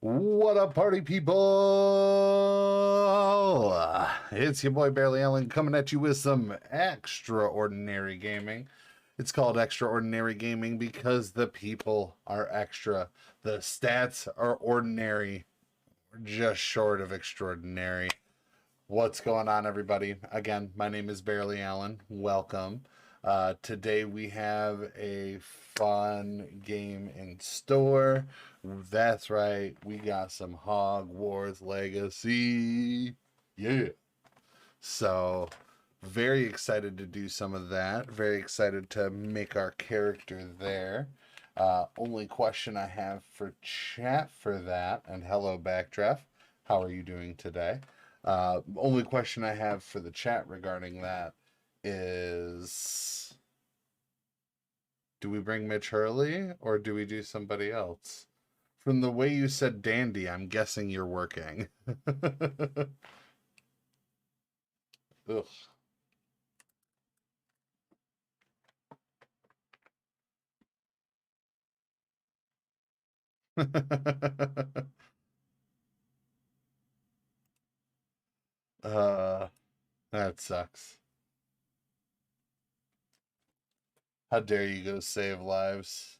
What up, party people? It's your boy Barely Allen coming at you with some extraordinary gaming. It's called extraordinary gaming because the people are extra. The stats are ordinary, just short of extraordinary. What's going on, everybody? Again, my name is Barely Allen. Welcome. Today we have a fun game in store. That's right, we got some Hogwarts Legacy. Yeah. So, very excited to do some of that. Very excited to make our character there. Only question I have for chat for that, and hello, Backdraft. How are you doing today? Only question I have for the chat regarding that is, do we bring Mitch Herley or do we do somebody else? From the way you said dandy, I'm guessing you're working. Ugh. uh, that sucks. How dare you go save lives?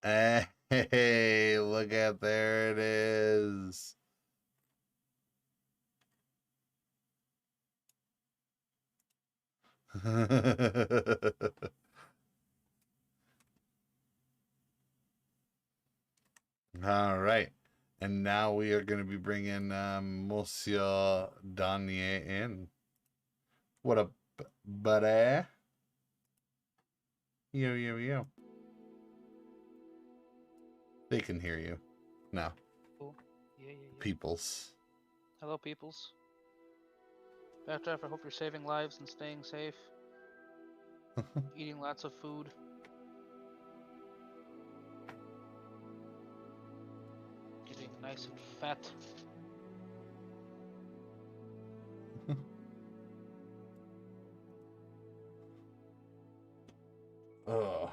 Hey, look at there it is. All right. And now we are going to be bringing Monsieur Danier in. What up, buddy? Yo, yo, yo. They can hear you. No. Cool. Yeah. Peoples. Hello, peoples. Backdraft, I hope you're saving lives and staying safe. Eating lots of food. Getting nice and fat. Ugh.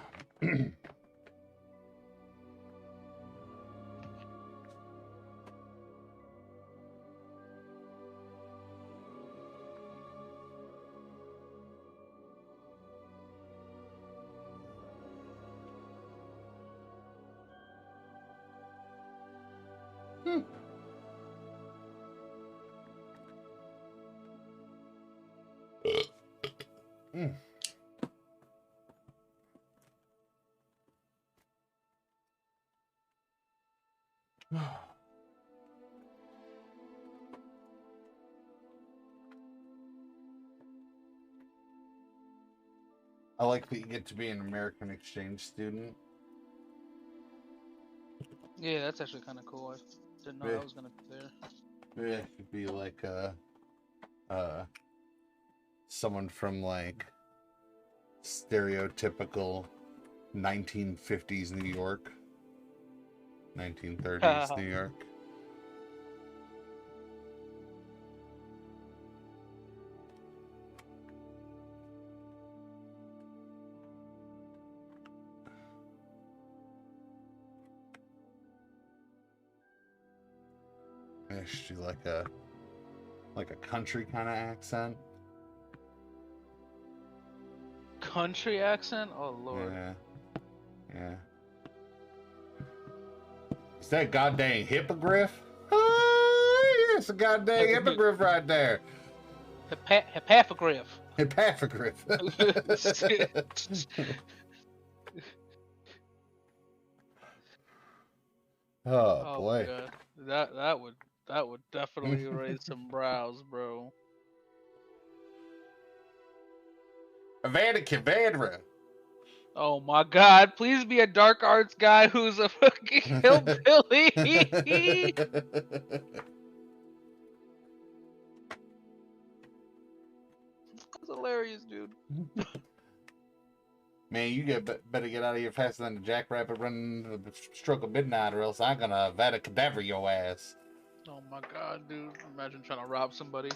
Mm. I like that you get to be an American exchange student. Yeah, that's actually kind of cool. I didn't know Yeah. I was gonna be there. Maybe I could be like someone from like stereotypical 1950s New York, 1930s New York. I should do like a country kind of accent. Country accent? Oh lord. Yeah. Is that goddamn hippogriff? Oh, it's a goddamn hippogriff right there. Hippogriff. Hippogriff. Oh Oh boy. god. That would definitely raise some brows, bro. Avada. Oh my god, please be a dark arts guy who's a fucking hillbilly. That's hilarious, dude. Man, you better get out of here faster than the jackrabbit running the stroke of midnight, or else I'm gonna Avada Kedavra your ass. Oh my god, dude. Imagine trying to rob somebody.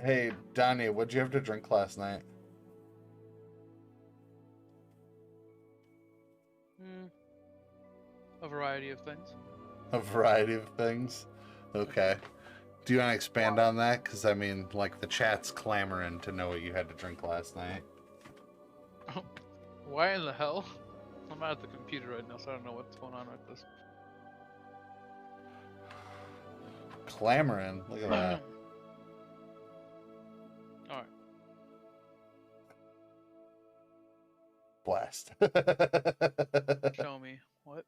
Hey, Donnie, what'd you have to drink last night? A variety of things. A variety of things. Okay. Do you want to expand on that? Because, I mean, like, the chat's clamoring to know what you had to drink last night. Why in the hell? I'm at the computer right now, so I don't know what's going on with this. Clamoring? Look at that. Alright. Blast. Show me. What?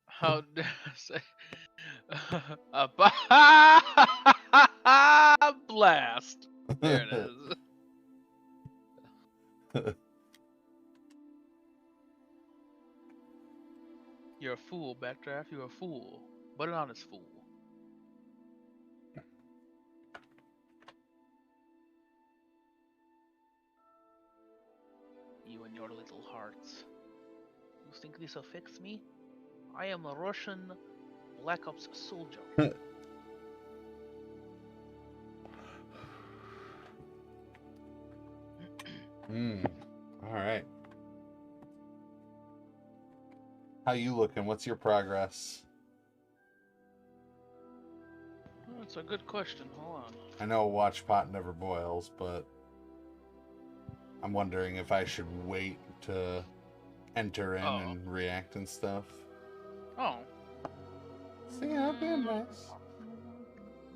How dare I say? A blast! There it is. You're a fool, Backdraft. You're a fool. But an honest fool. You and your little hearts. You think this will fix me? I am a Russian Black Ops soldier. Alright. How you looking? What's your progress? Well, that's a good question. Hold on. I know a watch pot never boils, but I'm wondering if I should wait to enter in and react and stuff. Oh. See, that'd be nice.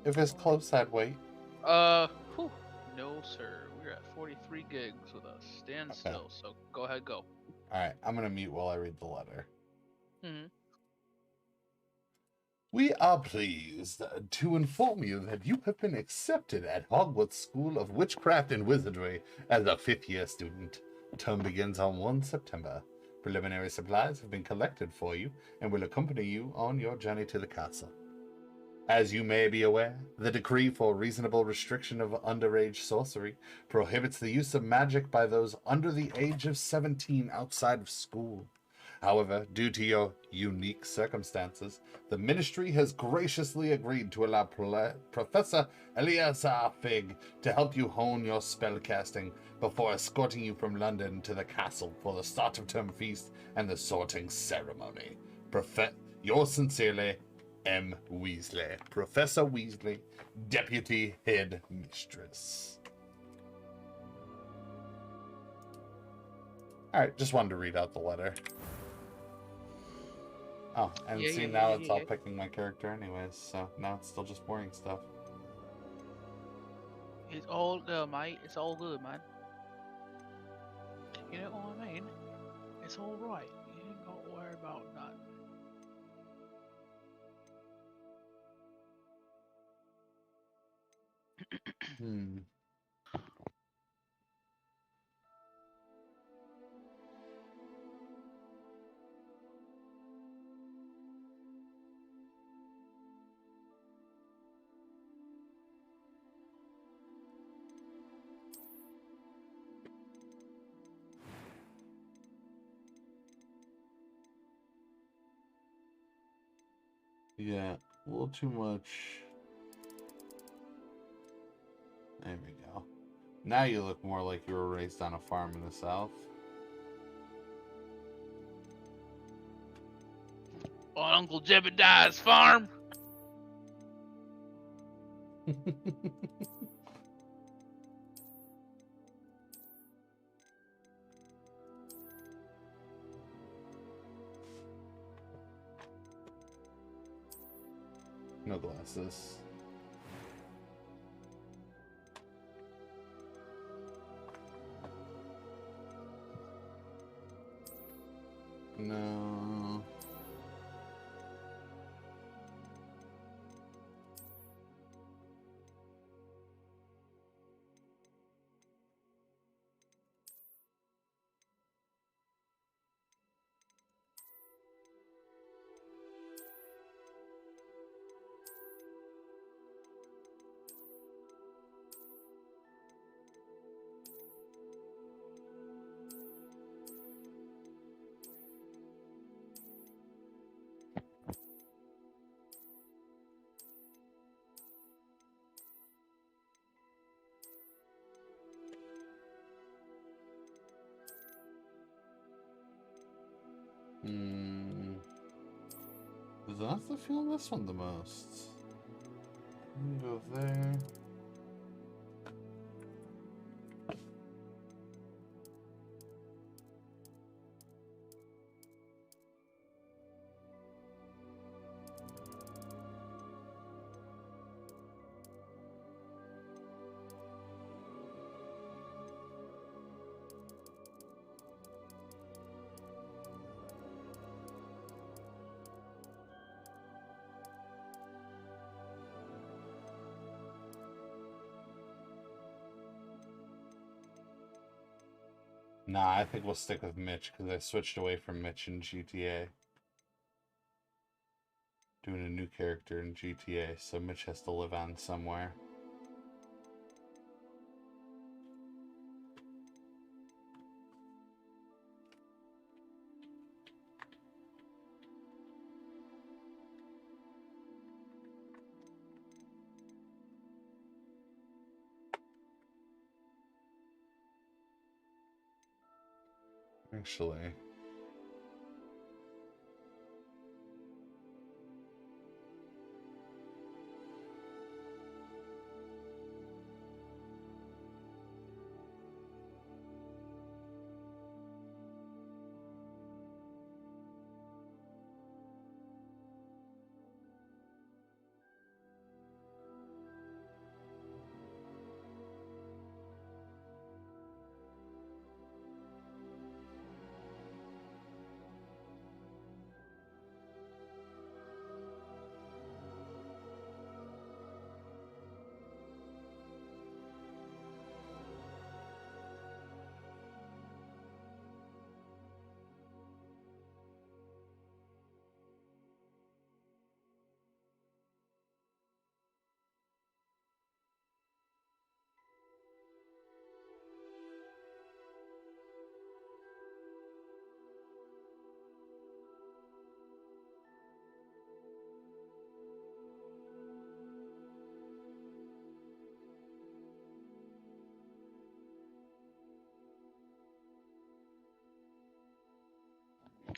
If it's close, I'd wait. Whew. No, sir. We're at 43 gigs with us. Stand still, so go ahead, go. Alright, I'm gonna mute while I read the letter. Mm-hmm. We are pleased to inform you that you have been accepted at Hogwarts School of Witchcraft and Wizardry as a fifth-year student. Term begins on 1 September. Preliminary supplies have been collected for you and will accompany you on your journey to the castle. As you may be aware, the decree for reasonable restriction of underage sorcery prohibits the use of magic by those under the age of 17 outside of school. However, due to your unique circumstances, the Ministry has graciously agreed to allow Professor Eleazar Fig to help you hone your spellcasting before escorting you from London to the castle for the start of term feast and the sorting ceremony. Yours sincerely, M. Weasley. Professor Weasley, Deputy Head Mistress. Alright, just wanted to read out the letter. Oh, and see, now it's all picking my character anyways, so now it's still just boring stuff. It's all good, mate. It's all good, man. You know what I mean? It's alright. You ain't got to worry about that. Yeah, a little too much. There we go. Now you look more like you were raised on a farm in the South. On Uncle Jebediah's farm? No glasses. No. not the feeling this one the most. Go there. Nah, I think we'll stick with Mitch because I switched away from Mitch in GTA. Doing a new character in GTA, so Mitch has to live on somewhere. Actually.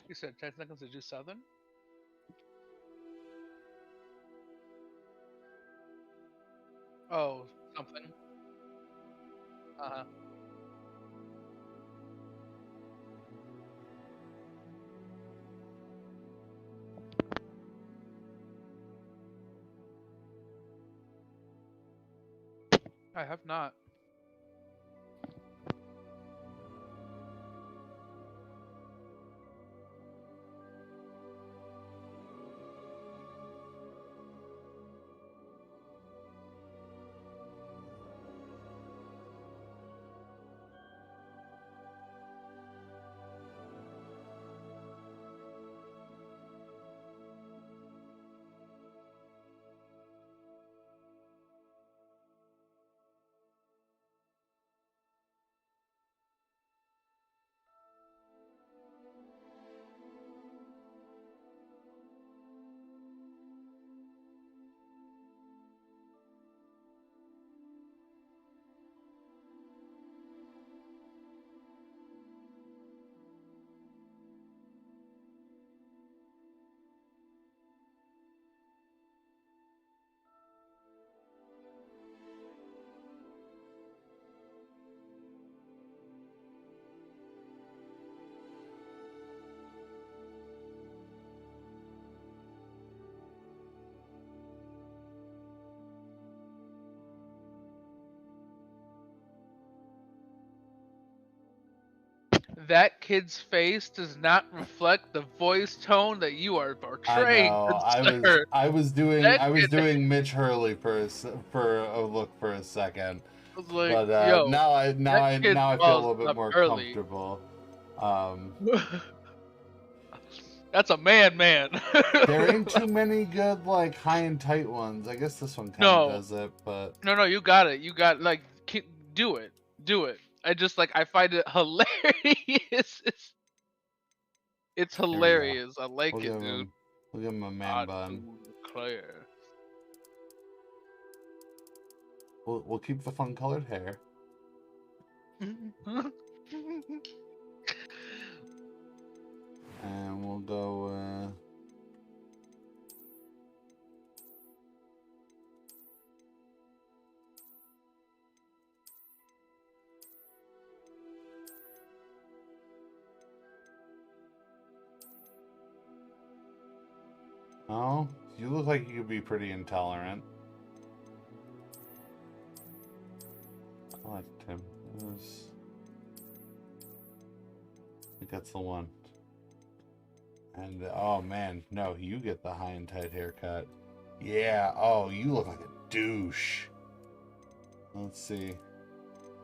You said 10 seconds to do Southern? Oh, something. Uh-huh. I have not. That kid's face does not reflect the voice tone that you are I portraying, know. good sir. I was That kid doing Mitch Herley for a look for a second, was like, but yo, that kid now I feel a balls little bit up more early. comfortable. That's a man. There ain't too many good like high and tight ones. I guess this one kind of No, does it, but no, you got it. You got like, do it, do it. I just like I find it hilarious. It's there we go. hilarious. I like it, dude. We'll give him a man I bun. do declare. We'll keep the fun colored hair. And we'll go Oh, you look like you could be pretty intolerant. I'll let Tim. I think that's the one. And oh man, no, you get the high and tight haircut. Yeah. Oh, you look like a douche. Let's see.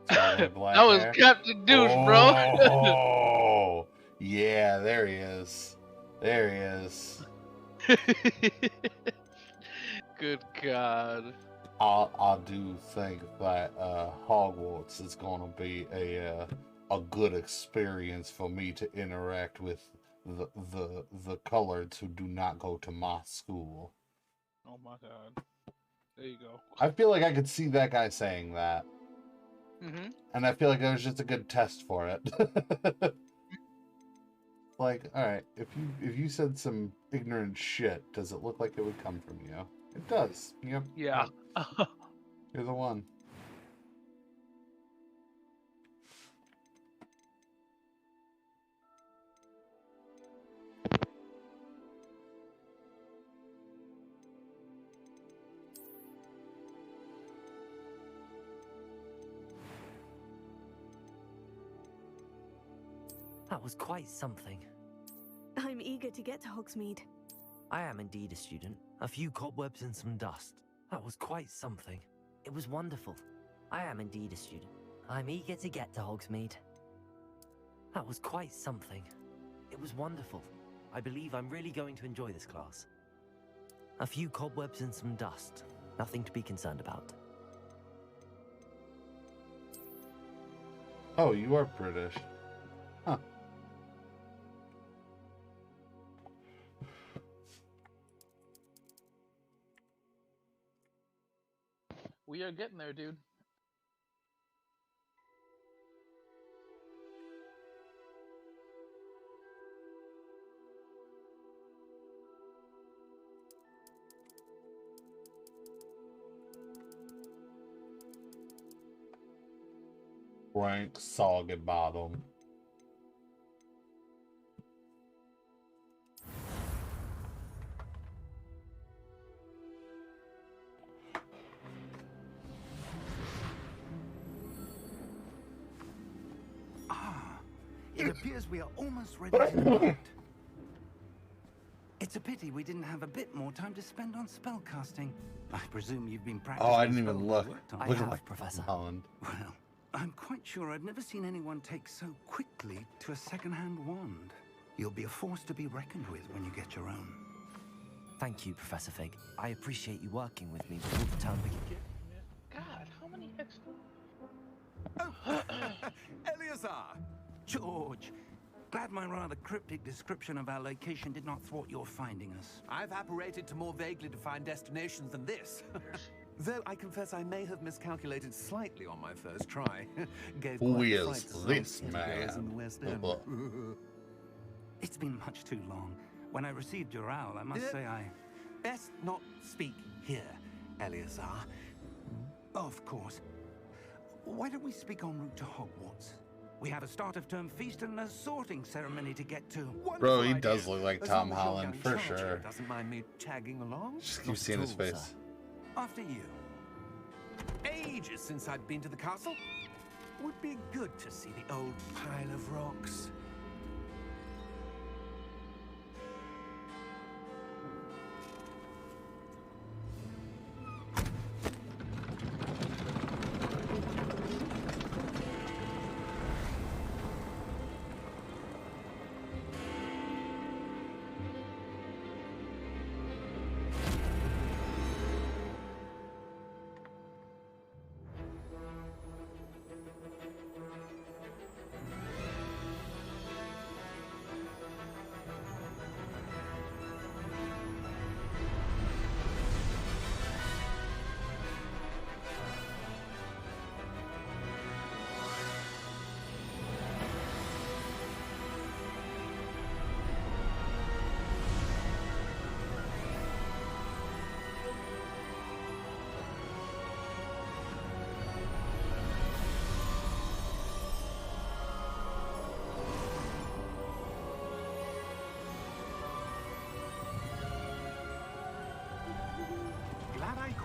That Black was hair. Captain Douche, bro. Oh, yeah, there he is. There he is. Good God. I do think that Hogwarts is going to be a good experience for me to interact with the coloreds who do not go to my school. Oh my God. There you go. I feel like I could see that guy saying that. Mm-hmm. And I feel like it was just a good test for it. Like, all right, if you said some ignorant shit, does it look like it would come from you? It does. Yep. Yeah. Yep. You're the one. That was quite something. I'm eager to get to Hogsmeade. I am indeed a student. A few cobwebs and some dust. That was quite something. It was wonderful. I am indeed a student. I'm eager to get to Hogsmeade. That was quite something. It was wonderful. I believe I'm really going to enjoy this class. A few cobwebs and some dust. Nothing to be concerned about. Oh, you are British. Huh. We are getting there, dude. Frank Soggy Bottom. It appears we are almost ready to depart. It's a pity we didn't have a bit more time to spend on spellcasting. I presume you've been practicing. Oh, I didn't even spells look. you worked on. I Look have, like Professor. Holland. Well, I'm quite sure I've never seen anyone take so quickly to a second-hand wand. You'll be a force to be reckoned with when you get your own. Thank you, Professor Fig. I appreciate you working with me before the term begins. God, how many extra? Eleazar! George! Glad my rather cryptic description of our location did not thwart your finding us. I've apparated to more vaguely defined destinations than this. Though I confess I may have miscalculated slightly on my first try. Gave Who quite a is fright to some this city man? girls in the West End. It's been much too long. When I received your owl, I must say I... Best not speak here, Eleazar. Of course. Why don't we speak en route to Hogwarts? We have a start-of-term feast and a sorting ceremony to get to. Bro, he Wonderful does idea. look like As Tom long as your Holland, young for charge here sure. Doesn't mind me tagging along. Just keep Not seeing at his all, face. sir. After you. Ages since I'd been to the castle. Would be good to see the old pile of rocks.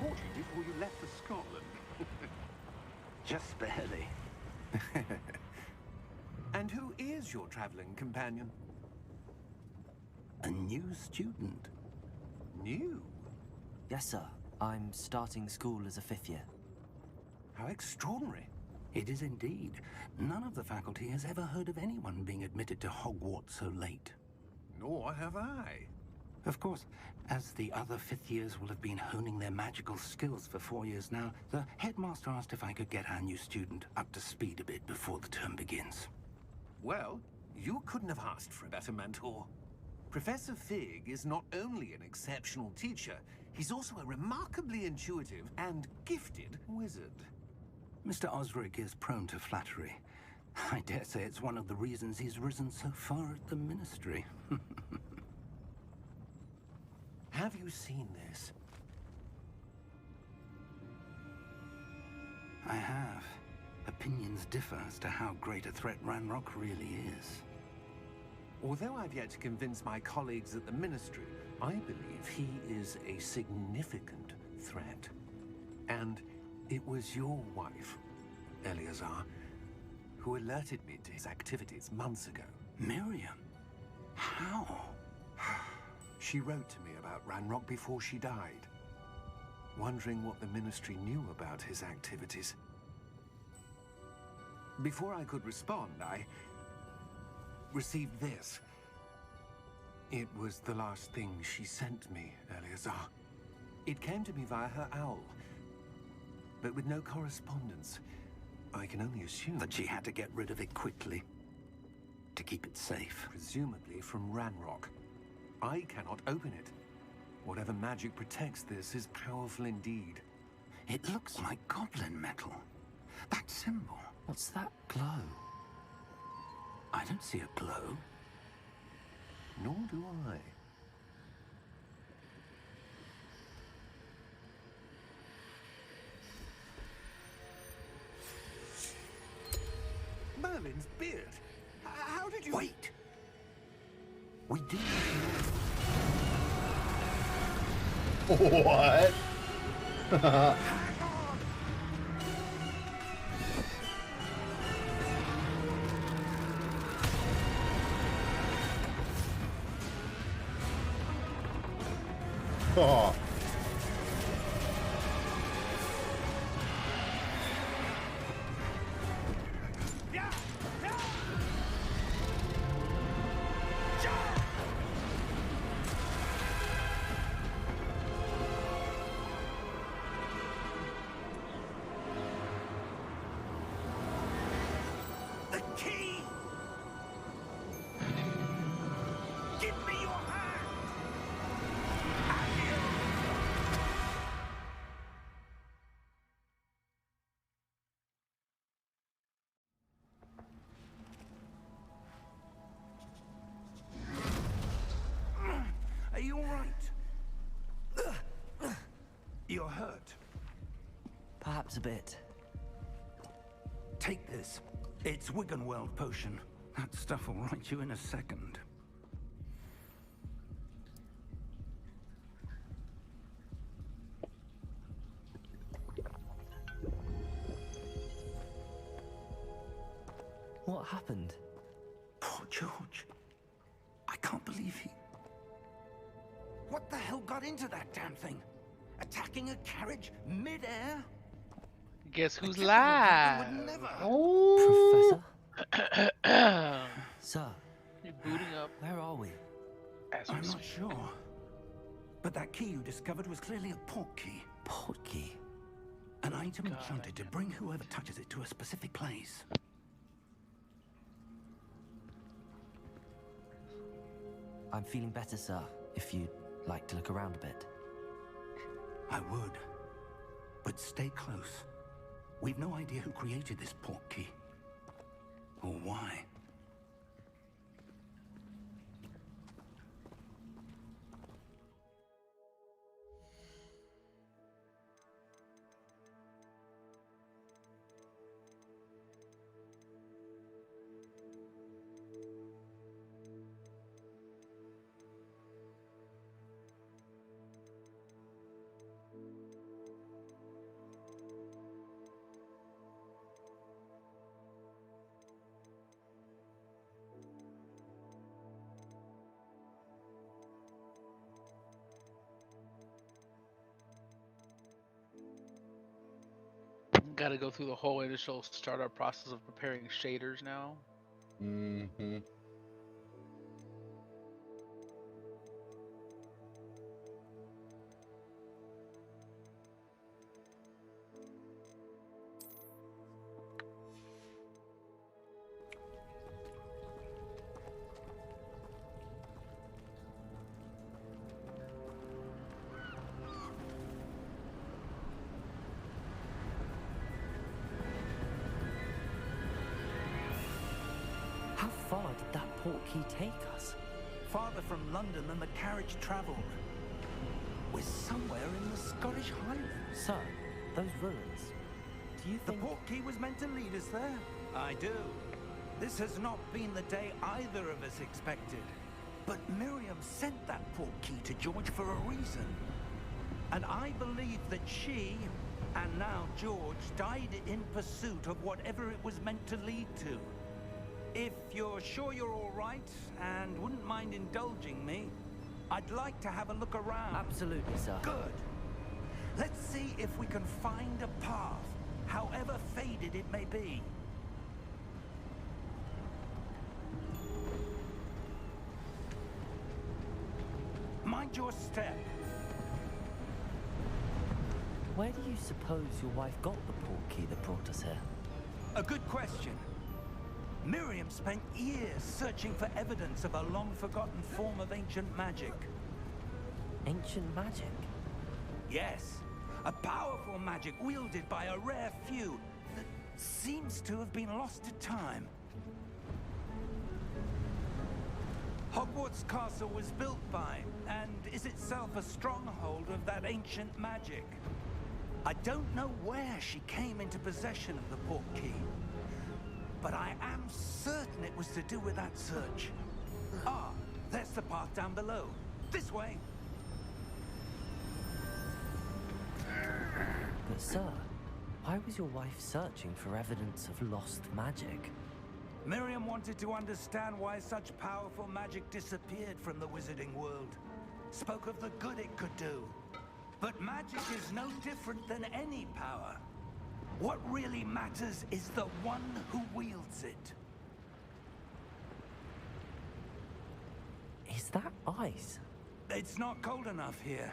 caught you before you left for Scotland. Just barely. And who is your traveling companion? A new student. New? Yes, sir. I'm starting school as a 5th year. How extraordinary. It is indeed. None of the faculty has ever heard of anyone being admitted to Hogwarts so late. Nor have I. Of course, as the other 5th years will have been honing their magical skills for 4 years now, the headmaster asked if I could get our new student up to speed a bit before the term begins. Well, you couldn't have asked for a better mentor. Professor Fig is not only an exceptional teacher, he's also a remarkably intuitive and gifted wizard. Mr. Osric is prone to flattery. I dare say it's one of the reasons he's risen so far at the Ministry. Have you seen this? I have. Opinions differ as to how great a threat Ranrock really is. Although I've yet to convince my colleagues at the Ministry, I believe he is a significant threat. And it was your wife, Eleazar, who alerted me to his activities months ago. Miriam? How? She wrote to me about Ranrock before she died, wondering what the Ministry knew about his activities. Before I could respond, I received this. It was the last thing she sent me, Eleazar. It came to me via her owl, but with no correspondence. I can only assume That she had to get rid of it quickly. To keep it safe. presumably from Ranrock. I cannot open it. Whatever magic protects this is powerful indeed. It looks like goblin metal. That symbol. What's that glow? I don't see a glow. Nor do I. Merlin's beard. How did you... Wait! We did What? Oh. the key! Give me your hand! Are you all right? You're hurt. Perhaps a bit. Take this. It's Wiggenweld potion. That stuff will right you in a second. What happened? Poor George. I can't believe he... What the hell got into that damn thing? Attacking a carriage mid-air? Guess who's A gentleman live? would never... Oh. Professor? Sir, You're booting up where are we? as we I'm not speak. sure. But that key you discovered was clearly a port key. Portkey. An item God, enchanted to bring whoever touches it to a specific place. I'm feeling better, sir, if you'd like to look around a bit. I would. But stay close. We've no idea who created this port key. Or why. Gotta go through the whole initial startup process of preparing shaders now. Mm-hmm. How far did that portkey take us? Farther from London than the carriage travelled. We're somewhere in the Scottish Highlands. Sir, those ruins. Do you The think... portkey was meant to lead us there? I do. This has not been the day either of us expected. But Miriam sent that portkey to George for a reason. And I believe that she, and now George, died in pursuit of whatever it was meant to lead to. If you're sure you're all right, and wouldn't mind indulging me, I'd like to have a look around. Absolutely, sir. Good. Let's see if we can find a path, however faded it may be. Mind your step. Where do you suppose your wife got the portkey that brought us here? A good question. Miriam spent years searching for evidence of a long-forgotten form of ancient magic. Ancient magic? Yes, a powerful magic wielded by a rare few that seems to have been lost to time. Hogwarts Castle was built by, and is itself a stronghold of that ancient magic. I don't know where she came into possession of the portkey, but I am certain it was to do with that search. Ah, there's the path down below. This way. But sir, why was your wife searching for evidence of lost magic? Miriam wanted to understand why such powerful magic disappeared from the wizarding world. Spoke of the good it could do. But magic is no different than any power. What really matters is the one who wields it. Is that ice? It's not cold enough here.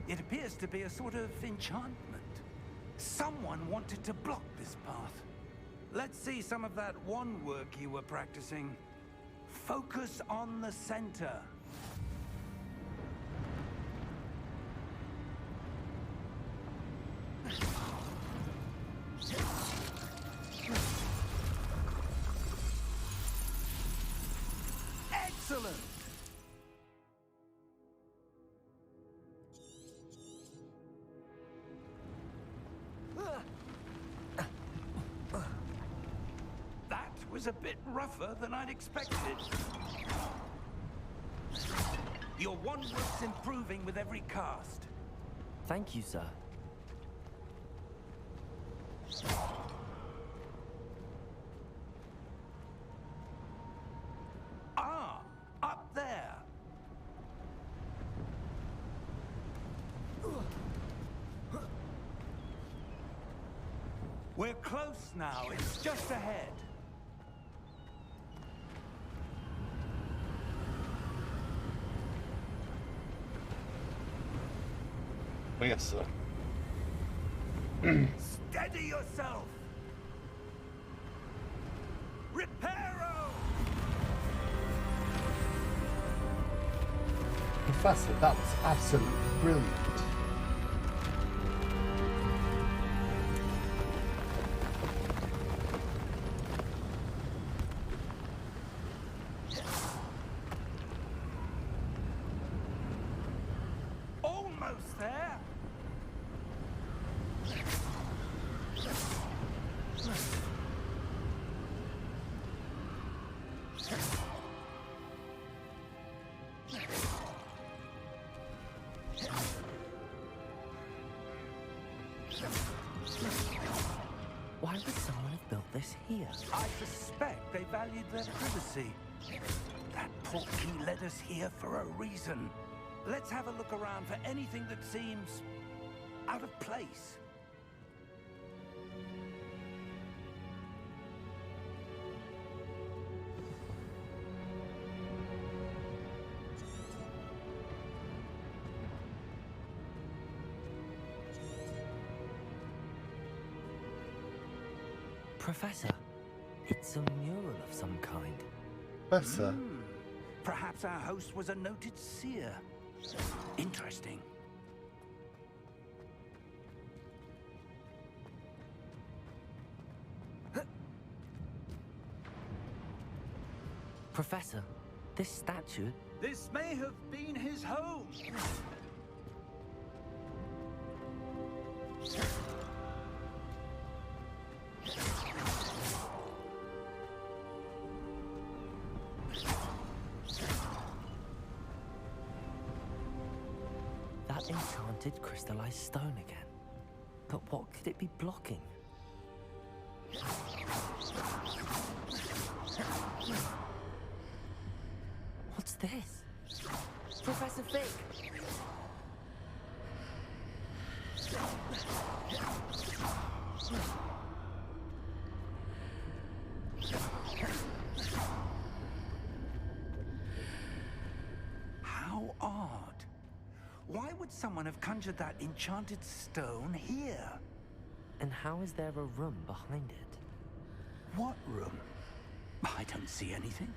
It appears to be a sort of enchantment. Someone wanted to block this path. Let's see some of that wand work you were practicing. Focus on the center. Excellent! That was a bit rougher than I'd expected. Your wand work's improving with every cast. Thank you, sir. Ah, up there. We're close now. It's just ahead. Oh, yes, sir. Steady yourself. Reparo! Professor, that was absolutely brilliant. Almost there. Why would someone have built this here? I suspect they valued their privacy. That portkey led us here for a reason. Let's have a look around for anything that seems out of place. Professor, it's a mural of some kind. Professor. Perhaps our host was a noted seer. Interesting. Professor, this statue... This may have been his home. That enchanted crystallized stone again. But what could it be blocking? What's this? Professor Fig! How odd. Why would someone have conjured that enchanted stone here? And how is there a room behind it? What room? I don't see anything.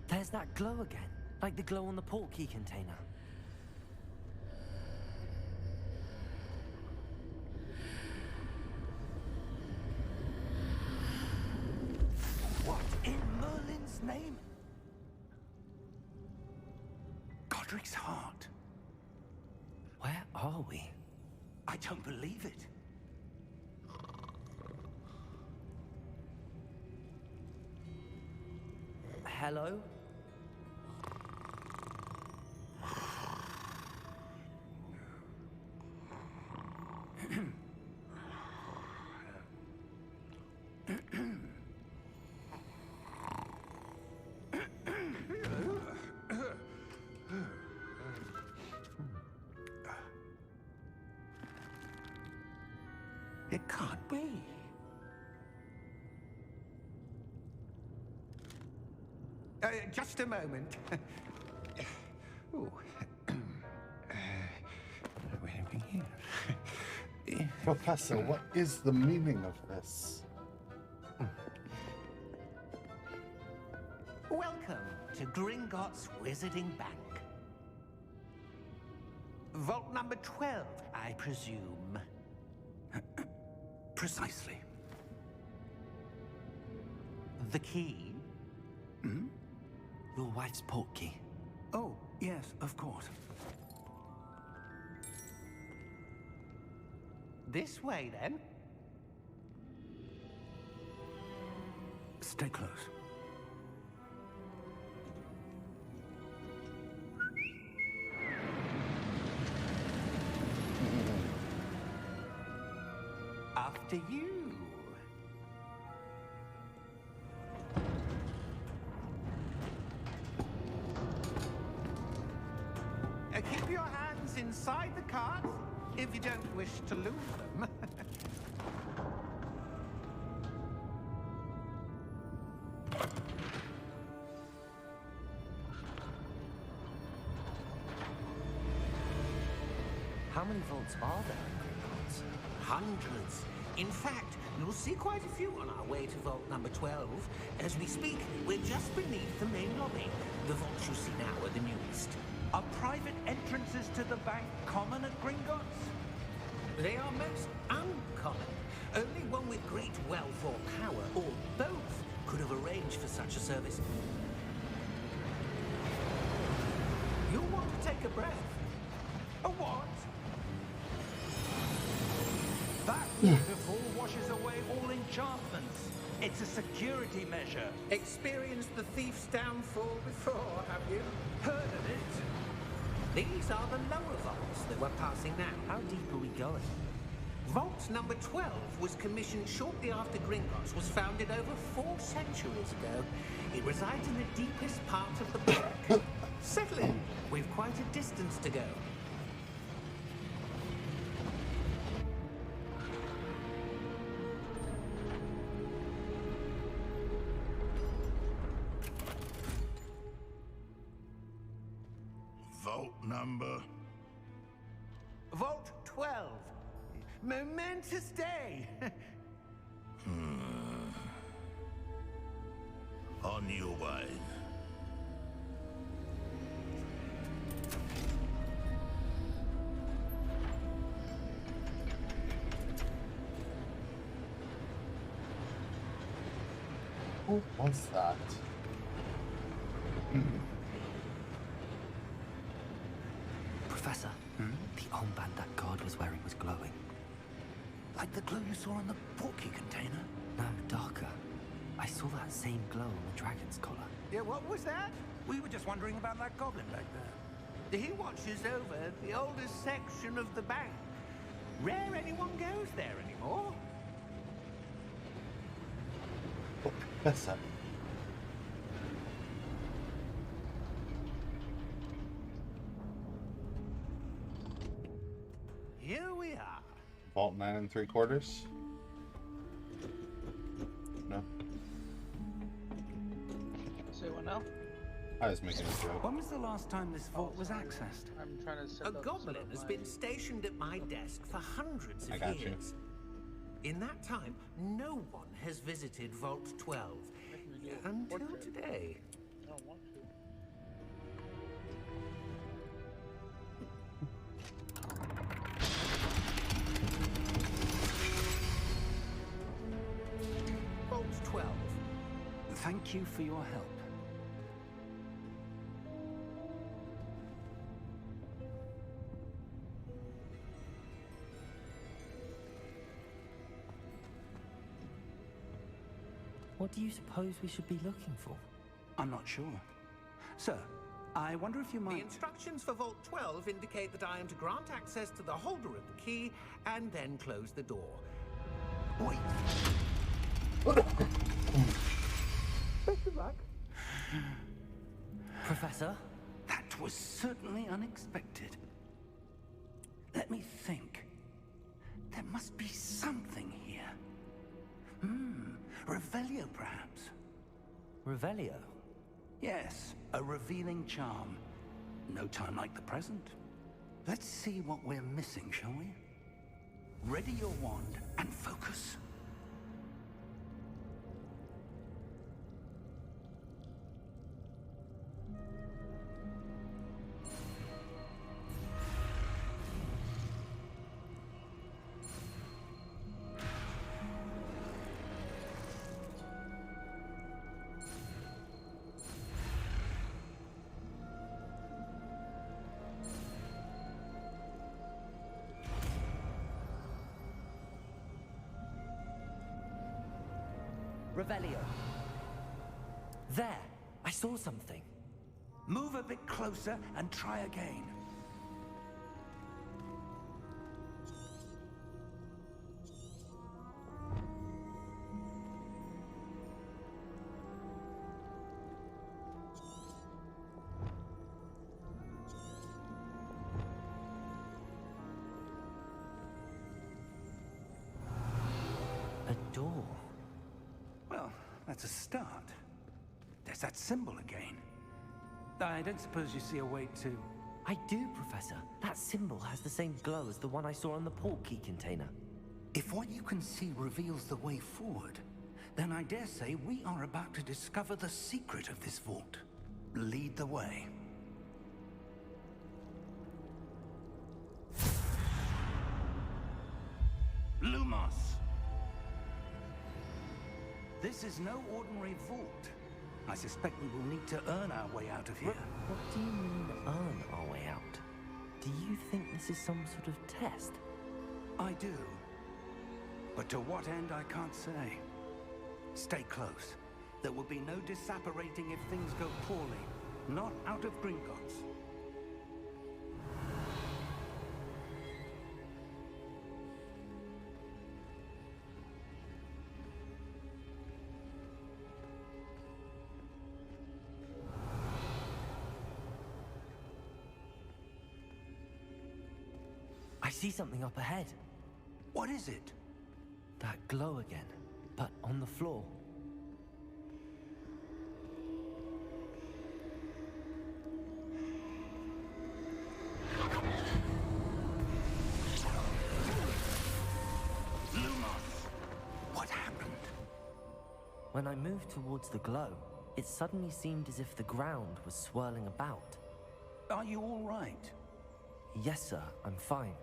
There's that glow again, like the glow on the portkey container. What in Merlin's name? Godric's heart. Where are we? I don't believe it. Hello? It can't be. Just a moment. Ooh. Where are we here? Professor, what is the meaning of this? Welcome to Gringotts Wizarding Bank. Vault number 12, I presume. Precisely. The key? Your wife's portkey. Oh, yes, of course. This way, then. Stay close. After you. Keep your hands inside the cart if you don't wish to lose them. How many vaults are there in Gringotts? Hundreds. In fact, you'll see quite a few on our way to vault number 12. As we speak, we're just beneath the main lobby. The vaults you see now are the newest. Are private entrances to the bank common at Gringotts? They are most uncommon. Only one with great wealth or power, or both, could have arranged for such a service. You'll want to take a breath. A what? That waterfall washes away all enchantments. It's a security measure. Experienced the thief's downfall before, have you? Heard of it? These are the lower vaults that we're passing now. How deep are we going? Vault number 12 was commissioned shortly after Gringotts was founded over 4 centuries ago. It resides in the deepest part of the bank. Settle in. We've quite a distance to go. Vault number? Vault 12. Momentous day. On your way. Oh, what's that? Professor, the armband that guard was wearing was glowing. Like the glow you saw on the portkey container? No, darker. I saw that same glow on the dragon's collar. Yeah, what was that? We were just wondering about that goblin back there. He watches over the oldest section of the bank. Rare anyone goes there anymore. Oh, Professor. Here we are. Vault 9 3/4. No, Say what now? I was making a joke. When was the last time this vault was accessed? I'm trying to set A up, goblin set up has my- been stationed at my desk for hundreds I of got you. years. In that time, no one has visited Vault 12 Making me do a until portrait. today. I don't want to. Vault 12. Thank you for your help. What do you suppose we should be looking for? I'm not sure. Sir, I wonder if you The might... instructions for Vault 12 indicate that I am to grant access to the holder of the key and then close the door. Wait! Best of luck. Professor? That was certainly unexpected. Let me think. There must be something here. Revelio, perhaps? Revelio? Yes, a revealing charm. No time like the present. Let's see what we're missing, shall we? Ready your wand and focus. Revelio. There! I saw something. Move a bit closer and try again. A door. Well, that's a start. There's that symbol again. I don't suppose you see a way to... I do, Professor. That symbol has the same glow as the one I saw on the portkey container. If what you can see reveals the way forward, then I dare say we are about to discover the secret of this vault. Lead the way. Lumos! This is no ordinary vault. I suspect we will need to earn our way out of here. What do you mean, earn our way out? Do you think this is some sort of test? I do. But to what end, I can't say. Stay close. There will be no disapparating if things go poorly. Not out of Gringotts. I see something up ahead. What is it? That glow again, but on the floor. Lumos! What happened? When I moved towards the glow, it suddenly seemed as if the ground was swirling about. Are you all right? Yes, sir, I'm fine.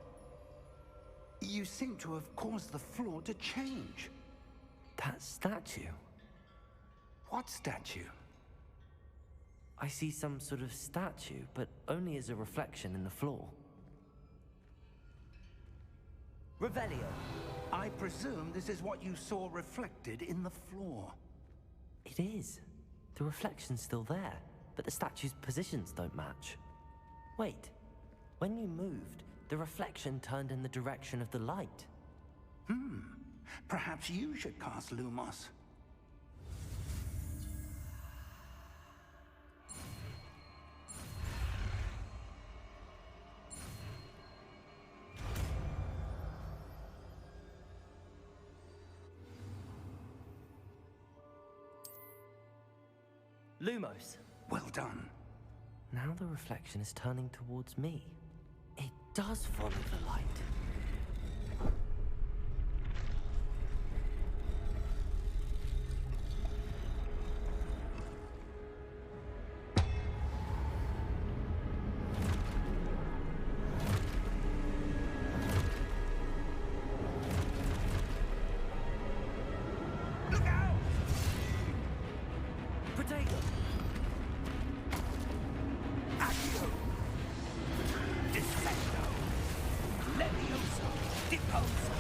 You seem to have caused the floor to change. That statue? What statue? I see some sort of statue, but only as a reflection in the floor. Revelio. I presume this is what you saw reflected in the floor. It is. The reflection's still there, but the statue's positions don't match. Wait. When you moved, the reflection turned in the direction of the light. Perhaps you should cast Lumos. Lumos. Well done. Now the reflection is turning towards me. It does follow the light. Look out! Protego! Accio! Dissecto! Levioso! Deposo!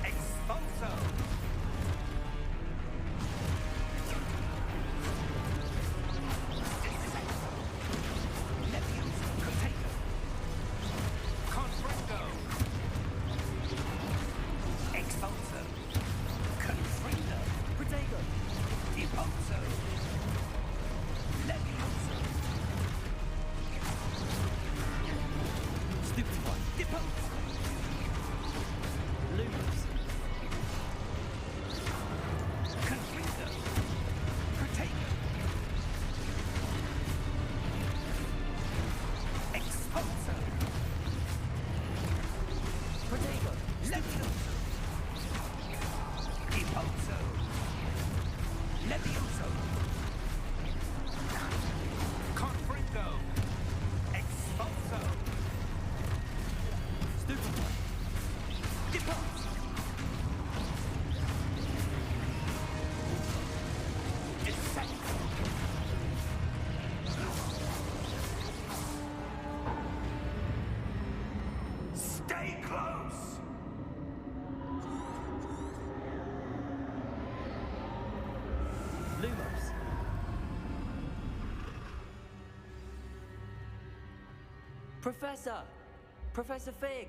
Expulso! Dissecto! Levioso! Protego! Confringo! Expulso! Confringo! Protego! Deposo! Levioso! Stupid one! Deposo! Lumos! Confringo! Protego! Expulso! Protego! Levioso! Deposo! Levioso! Confringo! Expulso! Stupid one! Deposo! Dissecto! Stay close! Lumos! Professor! Professor Fig!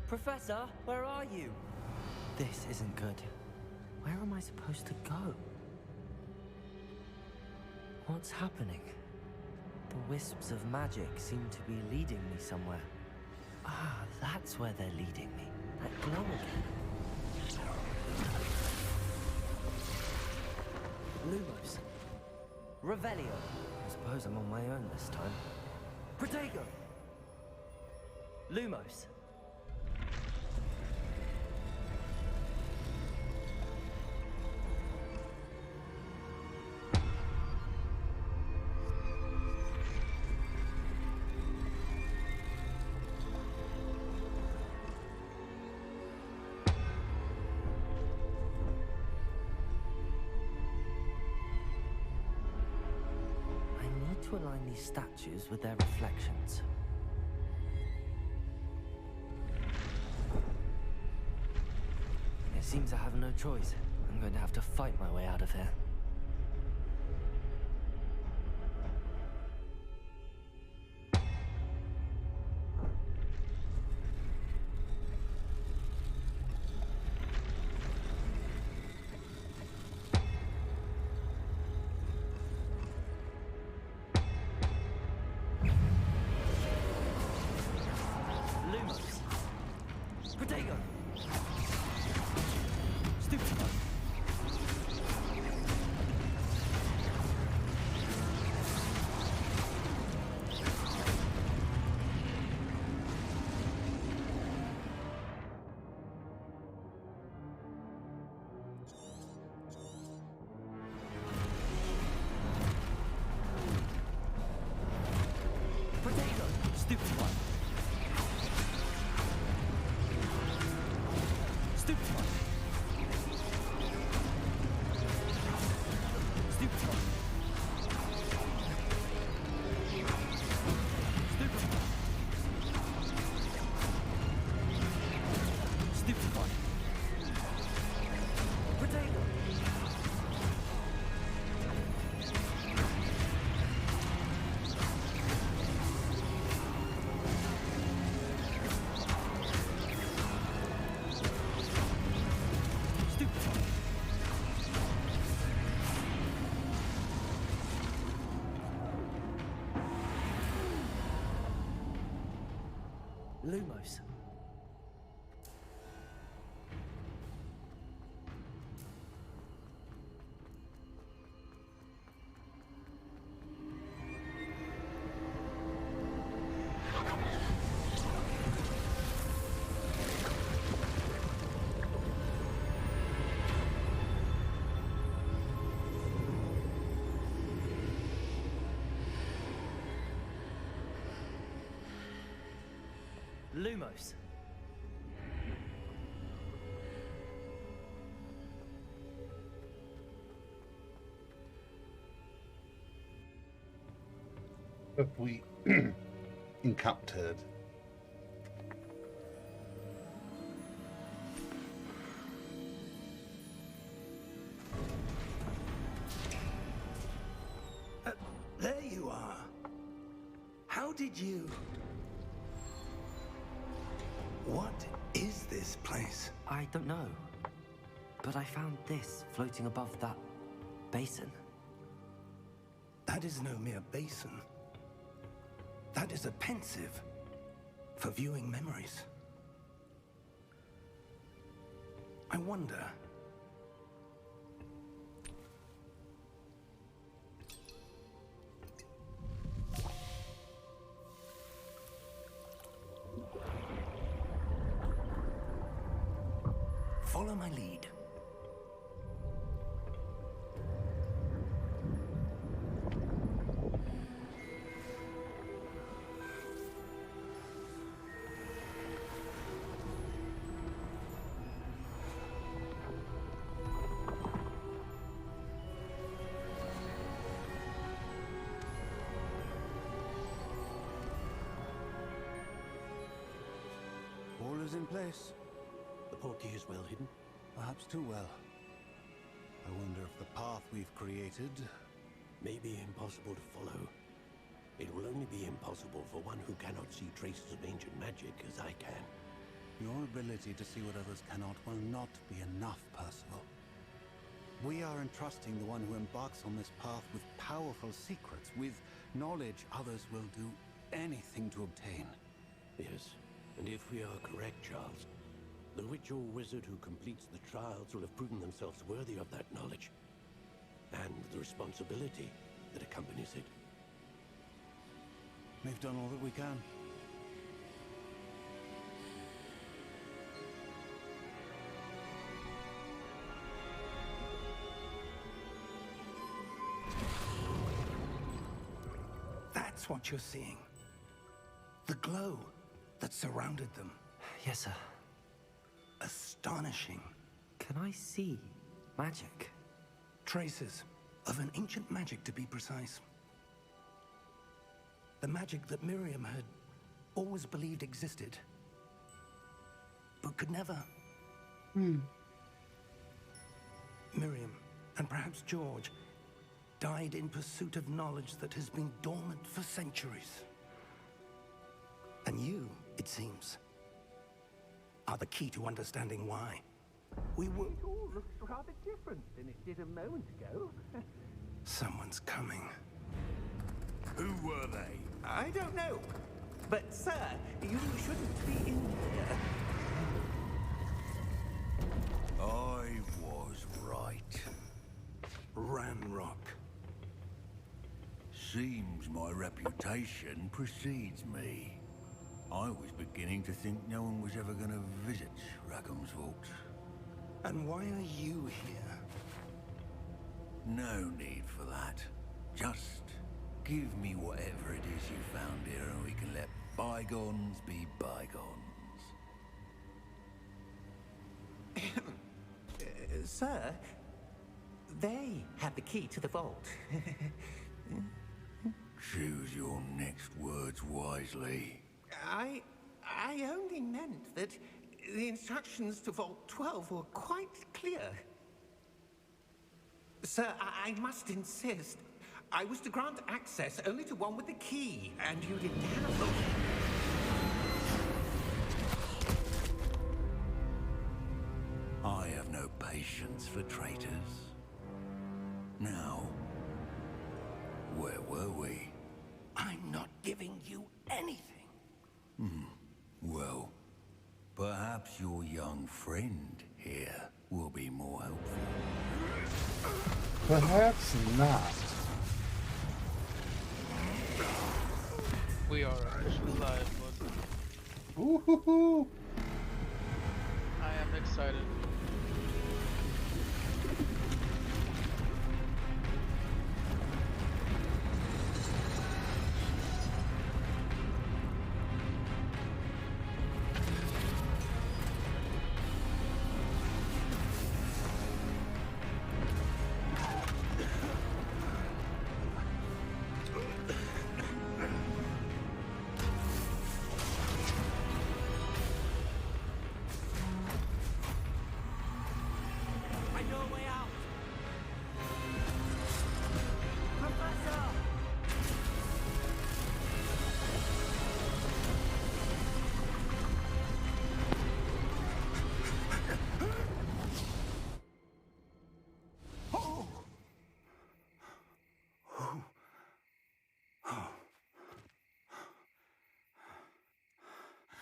Professor, where are you? This isn't good. Where am I supposed to go? What's happening? The wisps of magic seem to be leading me somewhere. Ah, that's where they're leading me. That glow again. Lumos. Revelio. I suppose I'm on my own this time. Protego. Lumos. I need to align these statues with their reflections. It seems I have no choice. I'm going to have to fight my way out of here. Lumos. Protego. Stupid one. Lumos. Lumos. Have we encountered? There you are. How did you... What is this place? I don't know. But I found this floating above that basin. That is no mere basin. That is a pensive for viewing memories. I wonder... Follow my lead. All is in place. The portkey is well hidden. Perhaps too well. I wonder if the path we've created may be impossible to follow. It will only be impossible for one who cannot see traces of ancient magic as I can. Your ability to see what others cannot will not be enough, Percival. We are entrusting the one who embarks on this path with powerful secrets, with knowledge others will do anything to obtain. Yes, and if we are correct, Charles, the witch or wizard who completes the trials will have proven themselves worthy of that knowledge, and the responsibility that accompanies it. We've done all that we can. That's what you're seeing. The glow that surrounded them. Yes, sir. Astonishing. Can I see magic? Traces of an ancient magic, to be precise. The magic that Miriam had always believed existed, but could never. Miriam, and perhaps George, died in pursuit of knowledge that has been dormant for centuries. And you, it seems, are the key to understanding why. We were... It all looks rather different than it did a moment ago. Someone's coming. Who were they? I don't know. But, sir, you shouldn't be in here. I was right. Ranrock. Seems my reputation precedes me. I was beginning to think no one was ever going to visit Rackham's vault. And why are you here? No need for that. Just give me whatever it is you found here and we can let bygones be bygones. Sir, they have the key to the vault. Choose your next words wisely. I only meant that the instructions to Vault 12 were quite clear. Sir, I must insist. I was to grant access only to one with the key, and you didn't have them. I have no patience for traitors. Now, where were we? I'm not giving you anything. Well, perhaps your young friend here will be more helpful. Perhaps not. We are officially live, bud. Ooh-hoo-hoo. I am excited. I know a way out. Professor!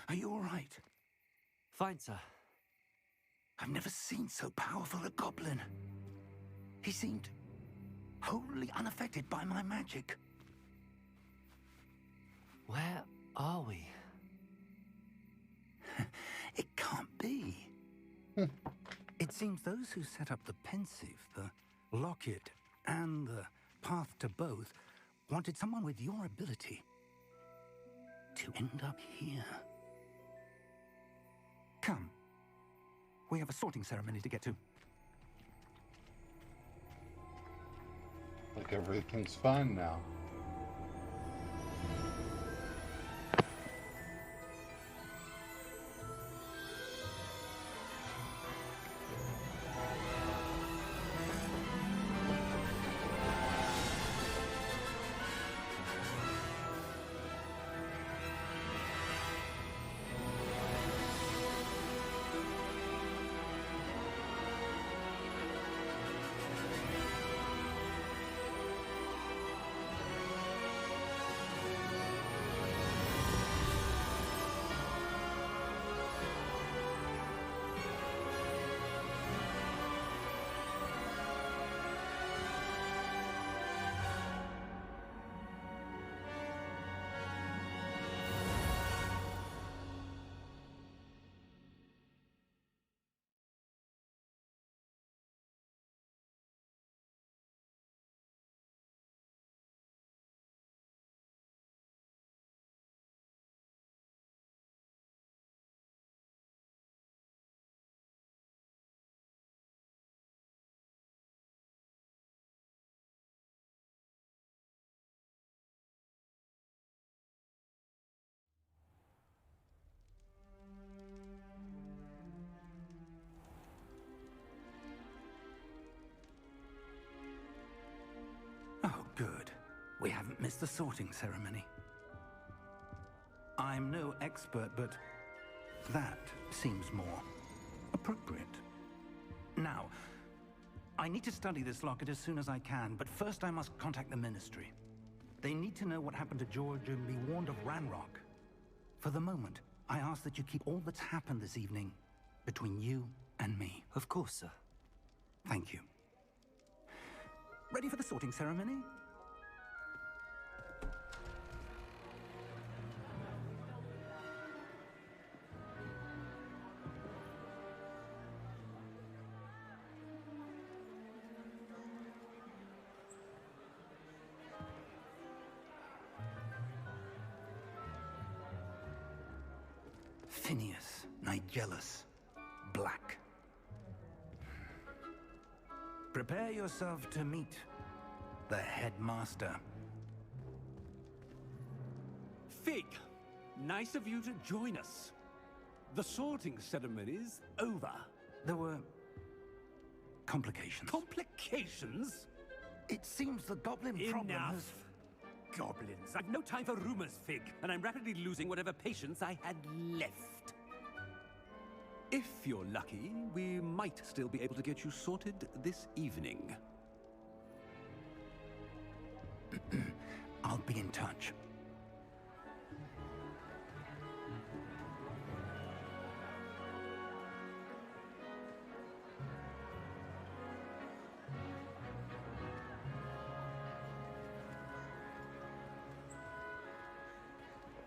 Are you all right? Fine, sir. I've never seen so powerful a goblin. He seemed wholly unaffected by my magic. Where are we? It can't be. It seems those who set up the pensive, the locket, and the path to both wanted someone with your ability to end up here. Come. We have a sorting ceremony to get to. Like everything's fine now. Oh, good. We haven't missed the sorting ceremony. I'm no expert, but that seems more appropriate. Now, I need to study this locket as soon as I can, but first I must contact the Ministry. They need to know what happened to George and be warned of Ranrock. For the moment, I ask that you keep all that's happened this evening between you and me. Of course, sir. Thank you. Ready for the sorting ceremony? Phineas, Nigellus, Black. Prepare yourself to meet the headmaster. Fig, nice of you to join us. The sorting ceremony's over. There were complications. Complications? It seems the goblin problem Enough. has... Goblins. I've no time for rumors, Fig, and I'm rapidly losing whatever patience I had left. If you're lucky, we might still be able to get you sorted this evening. I'll be in touch.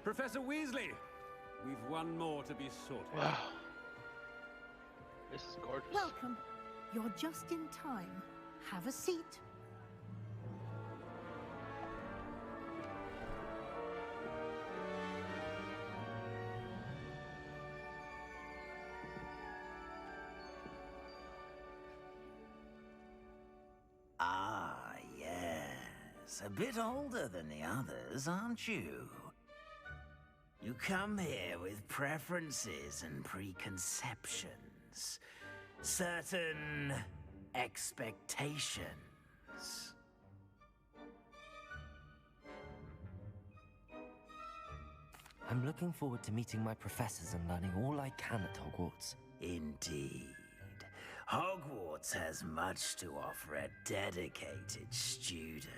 Professor Weasley, we've one more to be sorted. Wow. This is gorgeous. Welcome. You're just in time. Have a seat. Ah, yes. A bit older than the others, aren't you? You come here with preferences and preconceptions. Certain expectations. I'm looking forward to meeting my professors and learning all I can at Hogwarts. Indeed. Hogwarts has much to offer a dedicated student.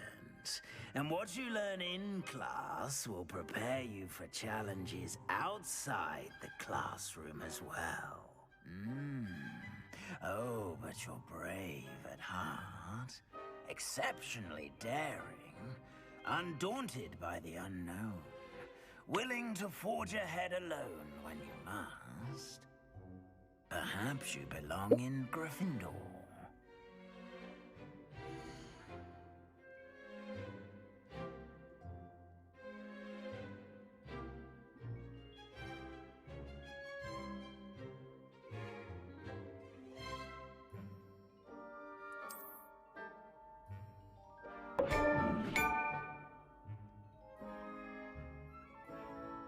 And what you learn in class will prepare you for challenges outside the classroom as well. Oh, but you're brave at heart, exceptionally daring, undaunted by the unknown, willing to forge ahead alone when you must. Perhaps you belong in Gryffindor.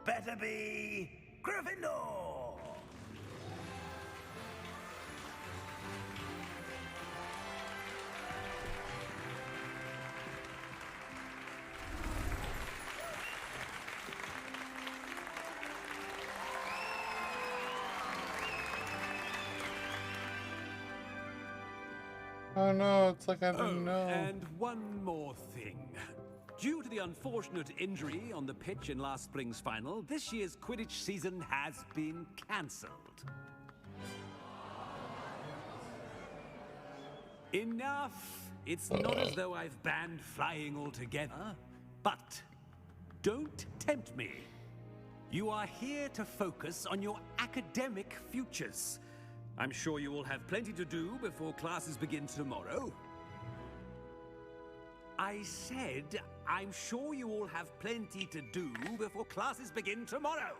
Better be Gryffindor! Oh no, it's like I didn't know. And one more thing. Due to the unfortunate injury on the pitch in last spring's final, this year's Quidditch season has been cancelled. Enough! It's not as though I've banned flying altogether. But don't tempt me. You are here to focus on your academic futures. I'm sure you will have plenty to do before classes begin tomorrow. I said, I'm sure you all have plenty to do before classes begin tomorrow.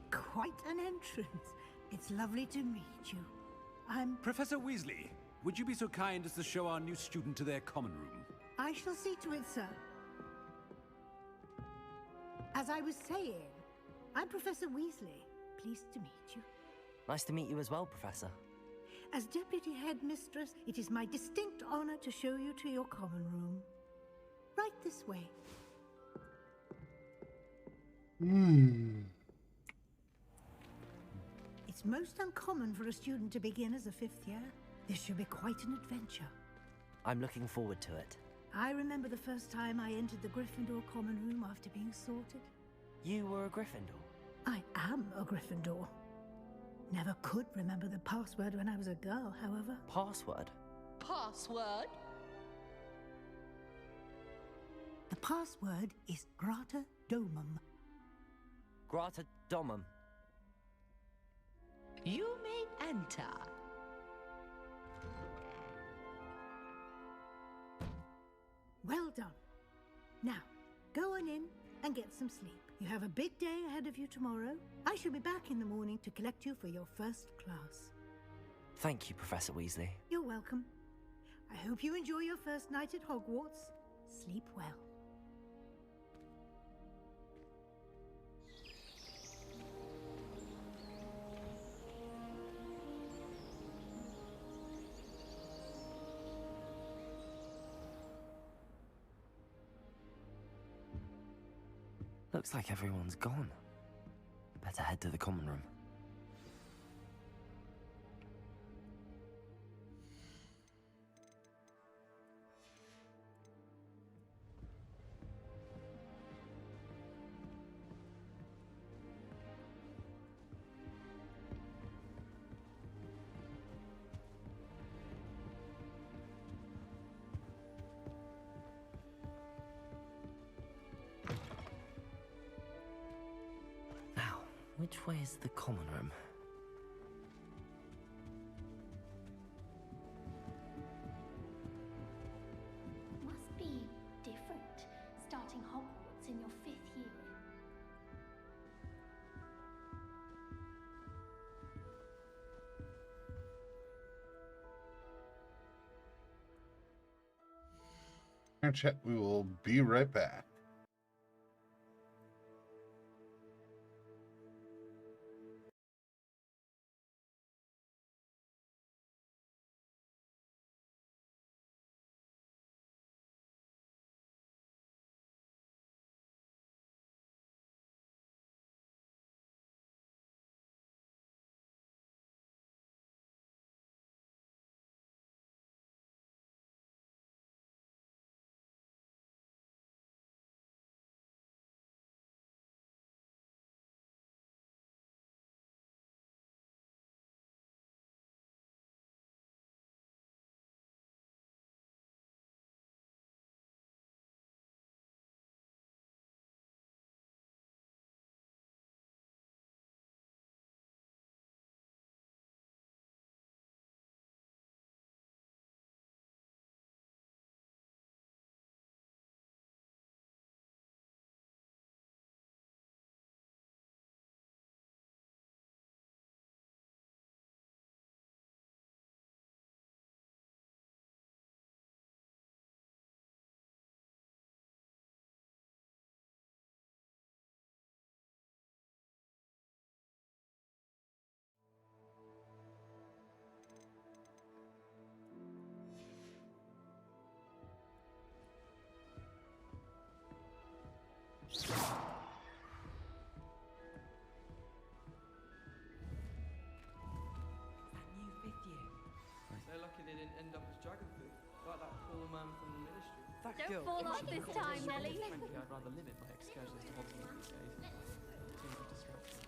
Quite an entrance. It's lovely to meet you. I'm... Professor Weasley, would you be so kind as to show our new student to their common room? I shall see to it, sir. As I was saying, I'm Professor Weasley. Pleased to meet you. Nice to meet you as well, Professor. As Deputy Headmistress, it is my distinct honor to show you to your common room. Right this way. It's most uncommon for a student to begin as a fifth year. This should be quite an adventure. I'm looking forward to it. I remember the first time I entered the Gryffindor common room after being sorted. You were a Gryffindor? I am a Gryffindor. Never could remember the password when I was a girl, however. Password? Password? The password is Grata Domum. Grata Domum. You may enter. Well done. Now, go on in and get some sleep. You have a big day ahead of you tomorrow. I shall be back in the morning to collect you for your first class. Thank you, Professor Weasley. You're welcome. I hope you enjoy your first night at Hogwarts. Sleep well. Looks like everyone's gone. Better head to the common room. Which way is the common room? Must be different, starting Hogwarts in your 5th year. Chat, we will be right back. So lucky they didn't end up as dragon food, like that poor man from the ministry. That Don't fall off this time, Nelly. Frankly, I'd rather limit my excursions to Hogsmeade these days. Too much distraction.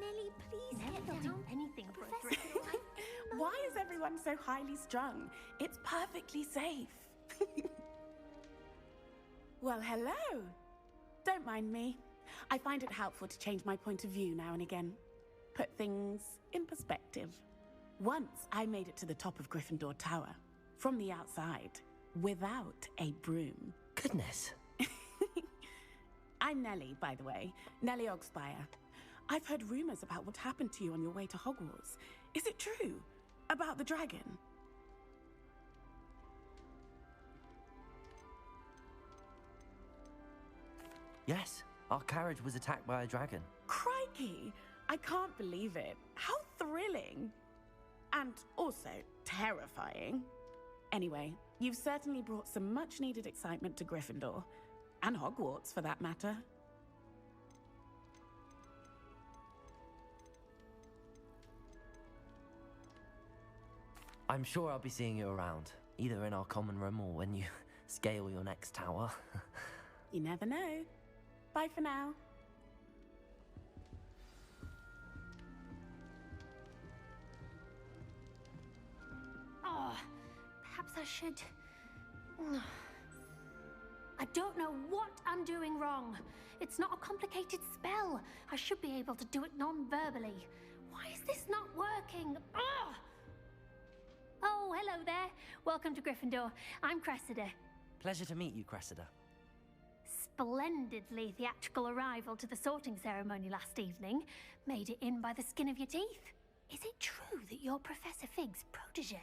Nelly, please get down. Do anything for a thrill. Why is everyone so highly strung? It's perfectly safe. Well, hello. Don't mind me. I find it helpful to change my point of view now and again. Put things in perspective. Once I made it to the top of Gryffindor Tower, from the outside, without a broom. Goodness. I'm Nelly, by the way. Nelly Ogspire. I've heard rumors about what happened to you on your way to Hogwarts. Is it true? About the dragon? Yes, our carriage was attacked by a dragon. Crikey! I can't believe it. How thrilling! And also terrifying. Anyway, you've certainly brought some much-needed excitement to Gryffindor. And Hogwarts, for that matter. I'm sure I'll be seeing you around, either in our common room or when you scale your next tower. You never know. Bye for now. Oh, perhaps I should... I don't know what I'm doing wrong. It's not a complicated spell. I should be able to do it non-verbally. Why is this not working? Ugh! Oh, hello there. Welcome to Gryffindor. I'm Cressida. Pleasure to meet you, Cressida. Splendidly theatrical arrival to the sorting ceremony last evening. Made it in by the skin of your teeth. Is it true that you're Professor Fig's protege?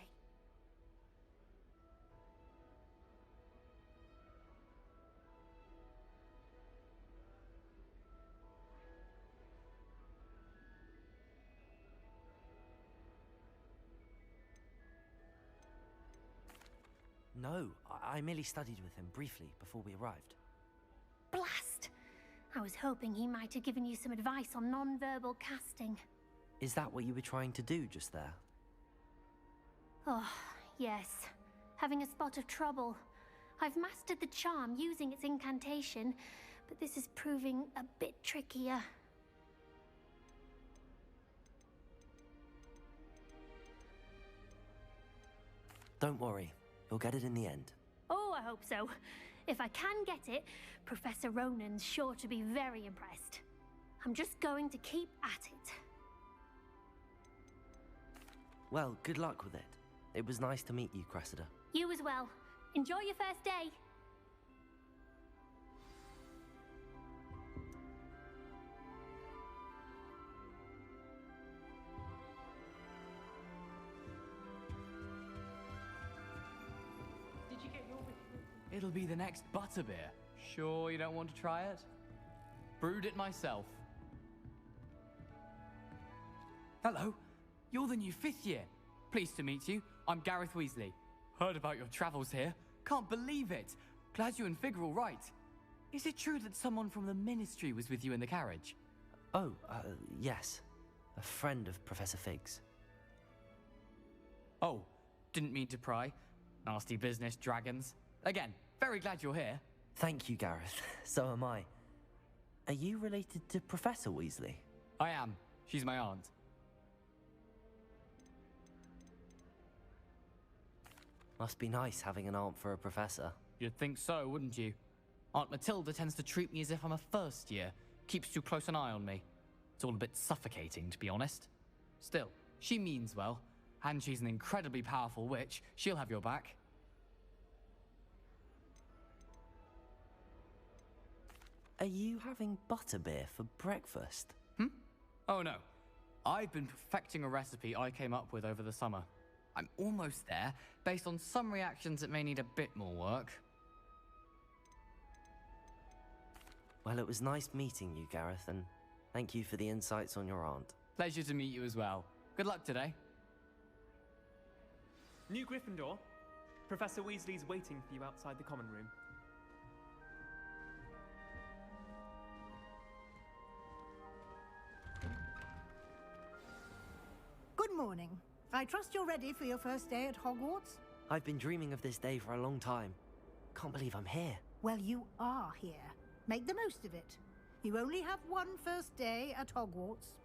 No, I merely studied with him briefly before we arrived. Blast! I was hoping he might have given you some advice on non-verbal casting. Is that what you were trying to do just there? Oh, yes. Having a spot of trouble. I've mastered the charm using its incantation, but this is proving a bit trickier. Don't worry, you'll get it in the end. Oh, I hope so. If I can get it, Professor Ronan's sure to be very impressed. I'm just going to keep at it. Well, good luck with it. It was nice to meet you, Cressida. You as well. Enjoy your first day. Did you get your... It'll be the next butterbeer. Sure you don't want to try it? Brewed it myself. Hello, you're the new 5th year. Pleased to meet you. I'm Gareth Weasley. Heard about your travels here. Can't believe it. Glad you and Fig are all right. Is it true that someone from the Ministry was with you in the carriage? Oh, yes. A friend of Professor Fig's. Oh, didn't mean to pry. Nasty business, dragons. Again, very glad you're here. Thank you, Gareth. So am I. Are you related to Professor Weasley? I am. She's my aunt. Must be nice having an aunt for a professor. You'd think so, wouldn't you? Aunt Matilda tends to treat me as if I'm a first year. Keeps too close an eye on me. It's all a bit suffocating, to be honest. Still, she means well. And she's an incredibly powerful witch. She'll have your back. Are you having butterbeer for breakfast? Oh no. I've been perfecting a recipe I came up with over the summer. I'm almost there, based on some reactions that may need a bit more work. Well, it was nice meeting you, Gareth, and thank you for the insights on your aunt. Pleasure to meet you as well. Good luck today. New Gryffindor. Professor Weasley's waiting for you outside the common room. Good morning. I trust you're ready for your first day at Hogwarts? I've been dreaming of this day for a long time. Can't believe I'm here. Well, you are here. Make the most of it. You only have one first day at Hogwarts.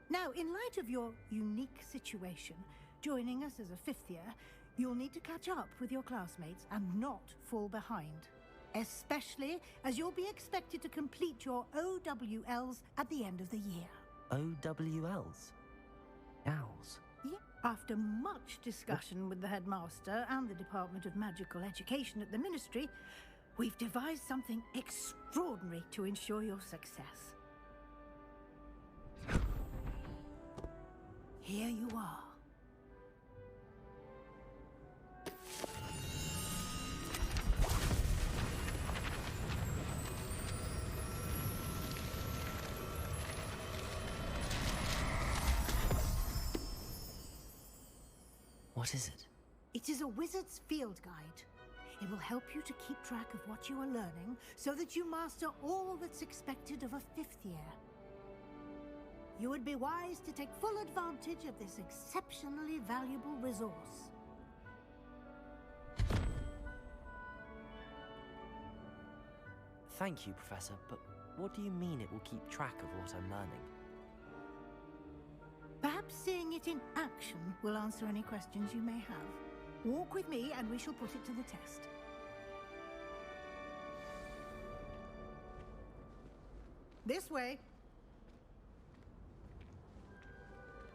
Now, in light of your unique situation, joining us as a 5th year, you'll need to catch up with your classmates and not fall behind. Especially as you'll be expected to complete your OWLs at the end of the year. OWLs? Owls? Yeah. After much discussion with the headmaster and the Department of Magical Education at the Ministry, we've devised something extraordinary to ensure your success. Here you are. What is it? It is a wizard's field guide. It will help you to keep track of what you are learning so that you master all that's expected of a 5th year. You would be wise to take full advantage of this exceptionally valuable resource. Thank you, Professor, but what do you mean it will keep track of what I'm learning? Perhaps seeing it in action will answer any questions you may have. Walk with me and we shall put it to the test. This way.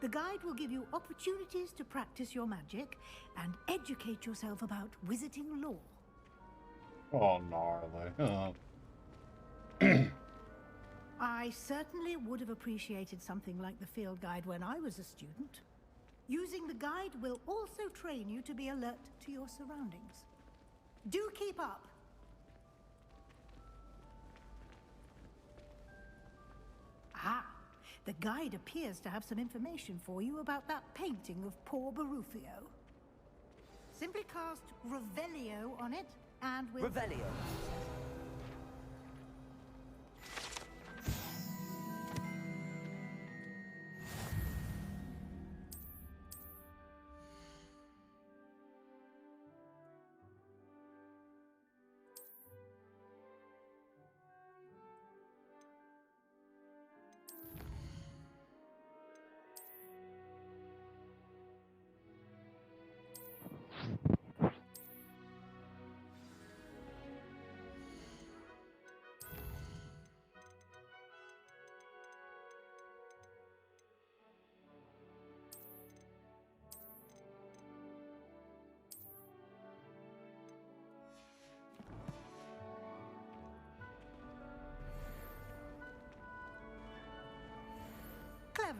The guide will give you opportunities to practice your magic and educate yourself about wizarding lore. Oh, gnarly. I certainly would have appreciated something like the field guide when I was a student. Using the guide will also train you to be alert to your surroundings. Do keep up! Ah, the guide appears to have some information for you about that painting of poor Barufio. Simply cast Revelio on it, and we'll... Revelio!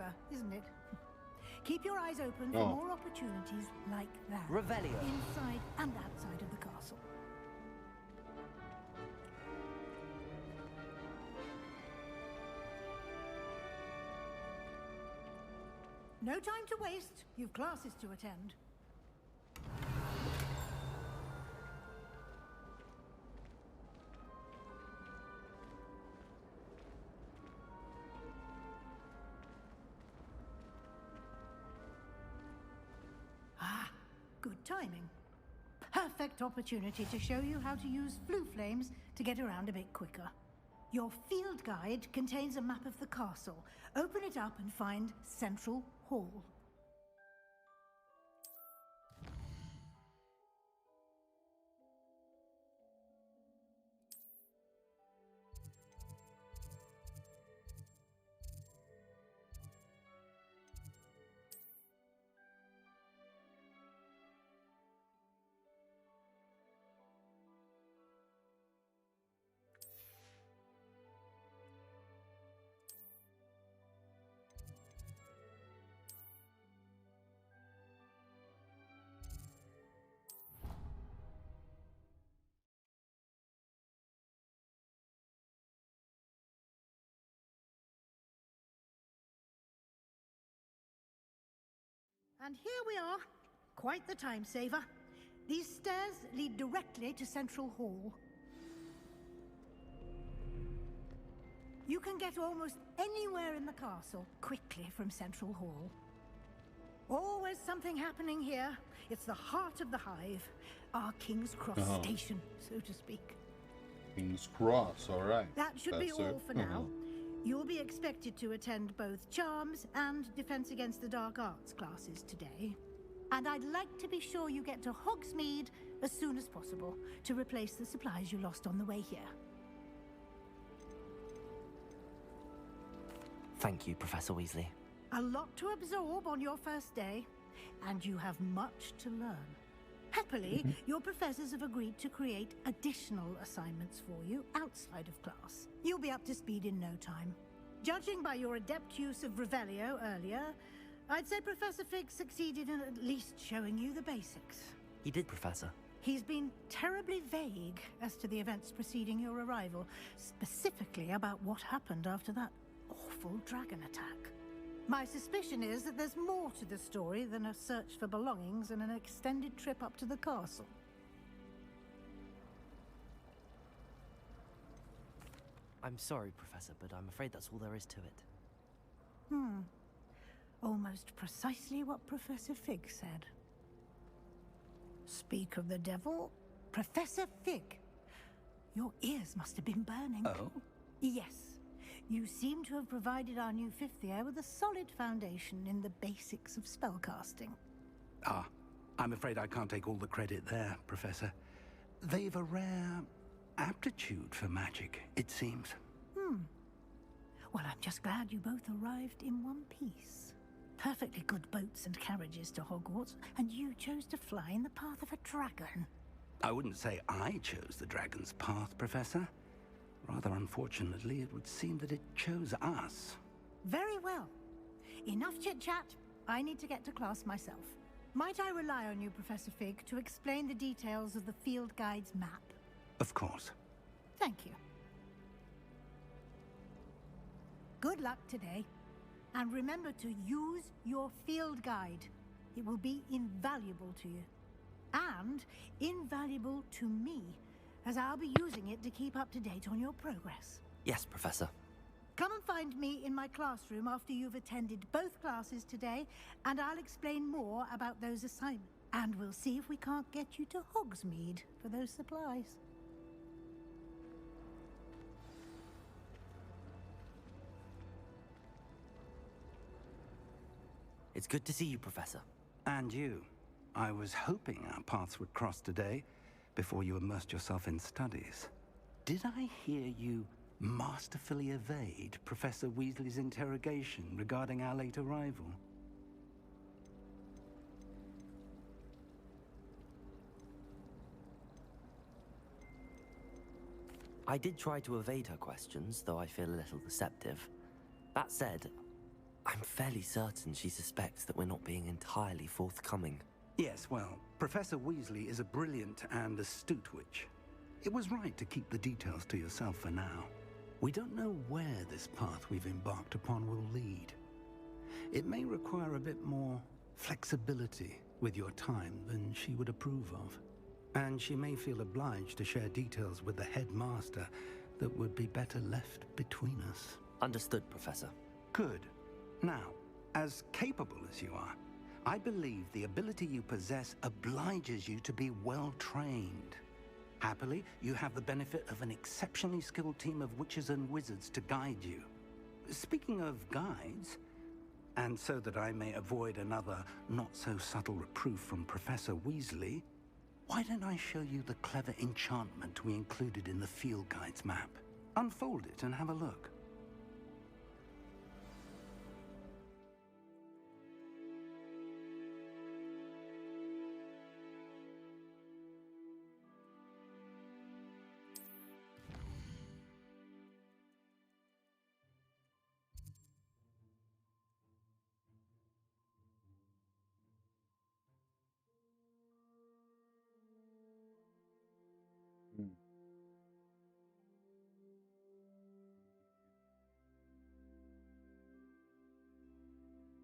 clever, isn't it? Keep your eyes open for Oh. more opportunities like that. Revelio. Inside and outside of the castle. No time to waste. You've classes to attend. Ah, good timing. Perfect opportunity to show you how to use flue flames to get around a bit quicker. Your field guide contains a map of the castle. Open it up and find Central Hall. And here we are. Quite the time saver. These stairs lead directly to Central Hall. You can get almost anywhere in the castle quickly from Central Hall. Always something happening here. It's the heart of the hive. Our King's Cross station, so to speak. King's Cross, all right. That should be all for now. You'll be expected to attend both Charms and Defense Against the Dark Arts classes today. And I'd like to be sure you get to Hogsmeade as soon as possible to replace the supplies you lost on the way here. Thank you, Professor Weasley. A lot to absorb on your first day, and you have much to learn. Happily, your professors have agreed to create additional assignments for you outside of class. You'll be up to speed in no time. Judging by your adept use of Revelio earlier, I'd say Professor Fig succeeded in at least showing you the basics. He did, Professor. He's been terribly vague as to the events preceding your arrival, specifically about what happened after that awful dragon attack. My suspicion is that there's more to the story than a search for belongings and an extended trip up to the castle. I'm sorry, Professor, but I'm afraid that's all there is to it. Almost precisely what Professor Fig said. Speak of the devil, Professor Fig. Your ears must have been burning. Oh? Yes. You seem to have provided our new fifth year with a solid foundation in the basics of spellcasting. Ah, I'm afraid I can't take all the credit there, Professor. They've a rare aptitude for magic, it seems. Well, I'm just glad you both arrived in one piece. Perfectly good boats and carriages to Hogwarts, and you chose to fly in the path of a dragon. I wouldn't say I chose the dragon's path, Professor. Rather unfortunately, it would seem that it chose us. Very well. Enough chit-chat. I need to get to class myself. Might I rely on you, Professor Fig, to explain the details of the field guide's map? Of course. Thank you. Good luck today. And remember to use your field guide. It will be invaluable to you. And invaluable to me, as I'll be using it to keep up to date on your progress. Yes, Professor. Come and find me in my classroom after you've attended both classes today, and I'll explain more about those assignments. And we'll see if we can't get you to Hogsmeade for those supplies. It's good to see you, Professor. And you. I was hoping our paths would cross today, before you immersed yourself in studies. Did I hear you masterfully evade Professor Weasley's interrogation regarding our late arrival? I did try to evade her questions, though I feel a little deceptive. That said, I'm fairly certain she suspects that we're not being entirely forthcoming. Yes, well, Professor Weasley is a brilliant and astute witch. It was right to keep the details to yourself for now. We don't know where this path we've embarked upon will lead. It may require a bit more flexibility with your time than she would approve of. And she may feel obliged to share details with the headmaster that would be better left between us. Understood, Professor. Good. Now, as capable as you are, I believe the ability you possess obliges you to be well trained. Happily, you have the benefit of an exceptionally skilled team of witches and wizards to guide you. Speaking of guides, and so that I may avoid another not-so-subtle reproof from Professor Weasley, why don't I show you the clever enchantment we included in the field guide's map? Unfold it and have a look.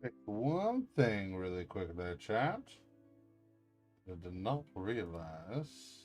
Pick one thing really quick there, chat. I did not realize.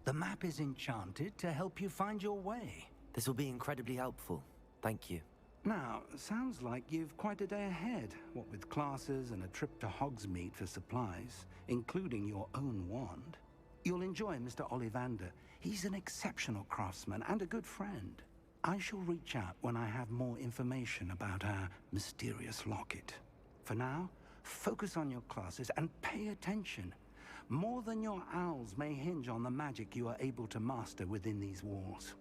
The map is enchanted to help you find your way. This will be incredibly helpful. Thank you. Now, sounds like you've quite a day ahead, what with classes and a trip to Hogsmeade for supplies, including your own wand. You'll enjoy Mr. Ollivander. He's an exceptional craftsman and a good friend. I shall reach out when I have more information about our mysterious locket. For now, focus on your classes and pay attention. More than your owls may hinge on the magic you are able to master within these walls.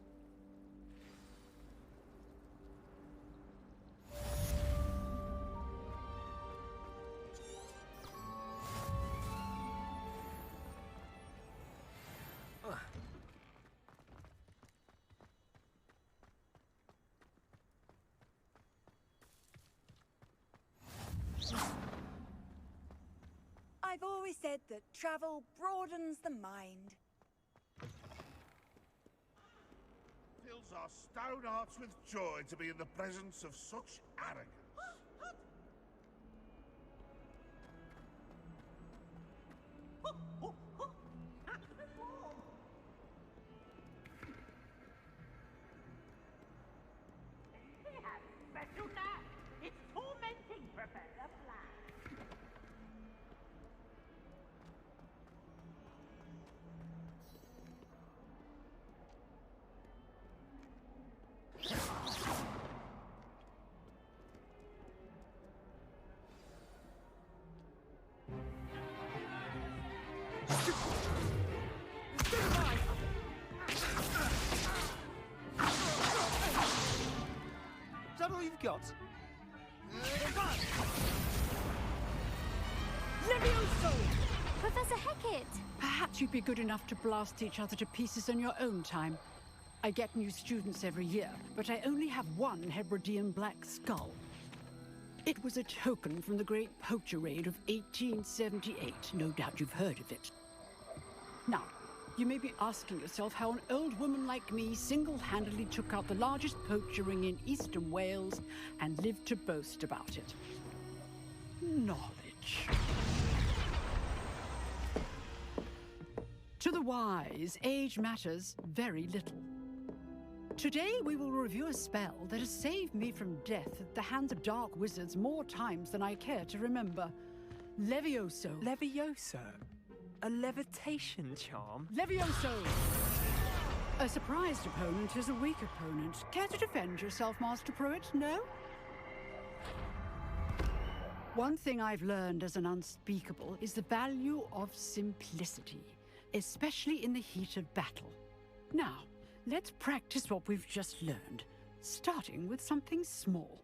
I've always said that travel broadens the mind. Fills our stout hearts with joy to be in the presence of such arrogance. He has special knack. It's tormenting Professor Black. Is that all you've got? Levioso! Professor Hecat! Perhaps you'd be good enough to blast each other to pieces in your own time. I get new students every year, but I only have one Hebridean black skull. It was a token from the Great Poacher Raid of 1878. No doubt you've heard of it. Now, you may be asking yourself how an old woman like me single-handedly took out the largest poacher ring in eastern Wales and lived to boast about it. Knowledge. To the wise, age matters very little. Today we will review a spell that has saved me from death at the hands of dark wizards more times than I care to remember. Levioso. Levioso? A levitation charm? Levioso! A surprised opponent is a weak opponent. Care to defend yourself, Master Pruitt? No? One thing I've learned as an unspeakable is the value of simplicity, especially in the heat of battle. Now, let's practice what we've just learned, starting with something small.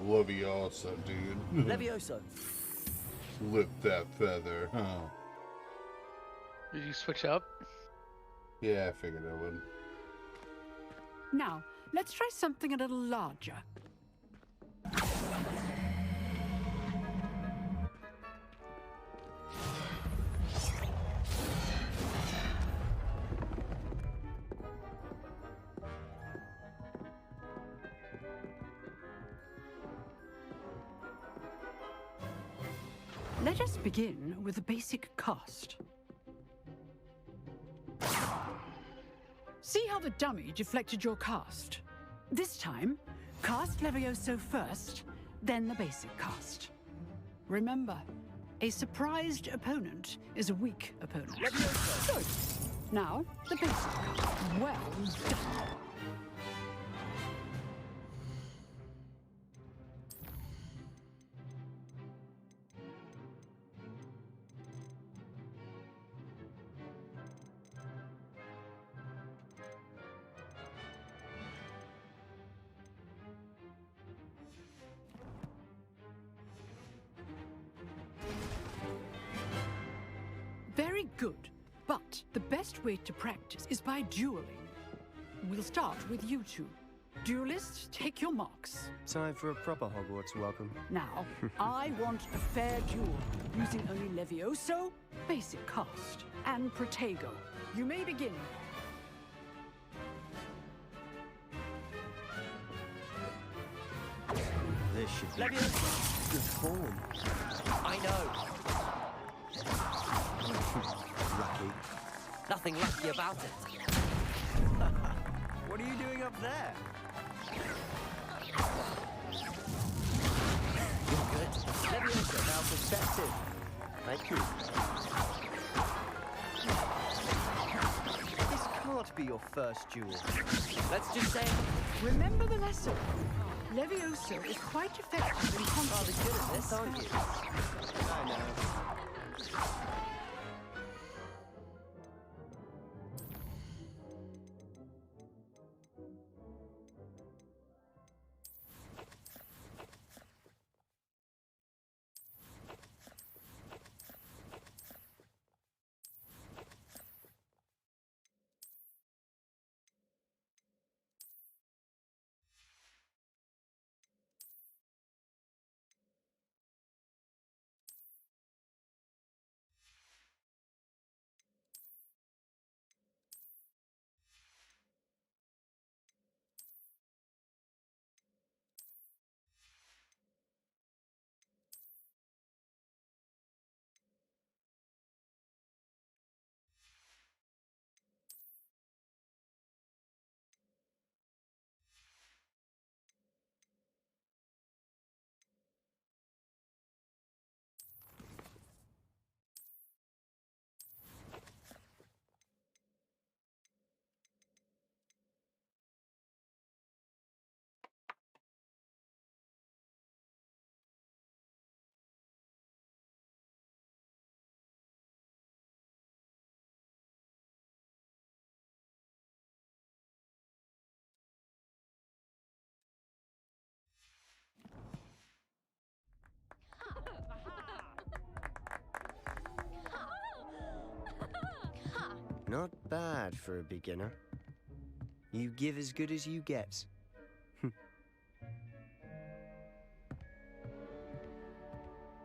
Leviosa, dude. Levioso. Lift that feather, huh? Did you switch up? Yeah, I figured I would. Now, let's try something a little larger. Let us begin with a basic cast. See how the dummy deflected your cast? This time, cast Levioso first, then the basic cast. Remember, a surprised opponent is a weak opponent. Levioso! Good. Now, the basic cast. Well done. Very good. But the best way to practice is by dueling. We'll start with you two. Duelists, take your marks. Time for a proper Hogwarts welcome. Now, I want a fair duel, using only Levioso, basic cast, and Protego. You may begin. This should be good form. I know. Lucky. Nothing lucky about it. What are you doing up there? You're good. Leviosa, now perspective. Thank you. This can't be your first duel. Let's just say... Remember the lesson. Levioso is quite effective in combat. Rather good at this, aren't you? I know. Not bad for a beginner. You give as good as you get.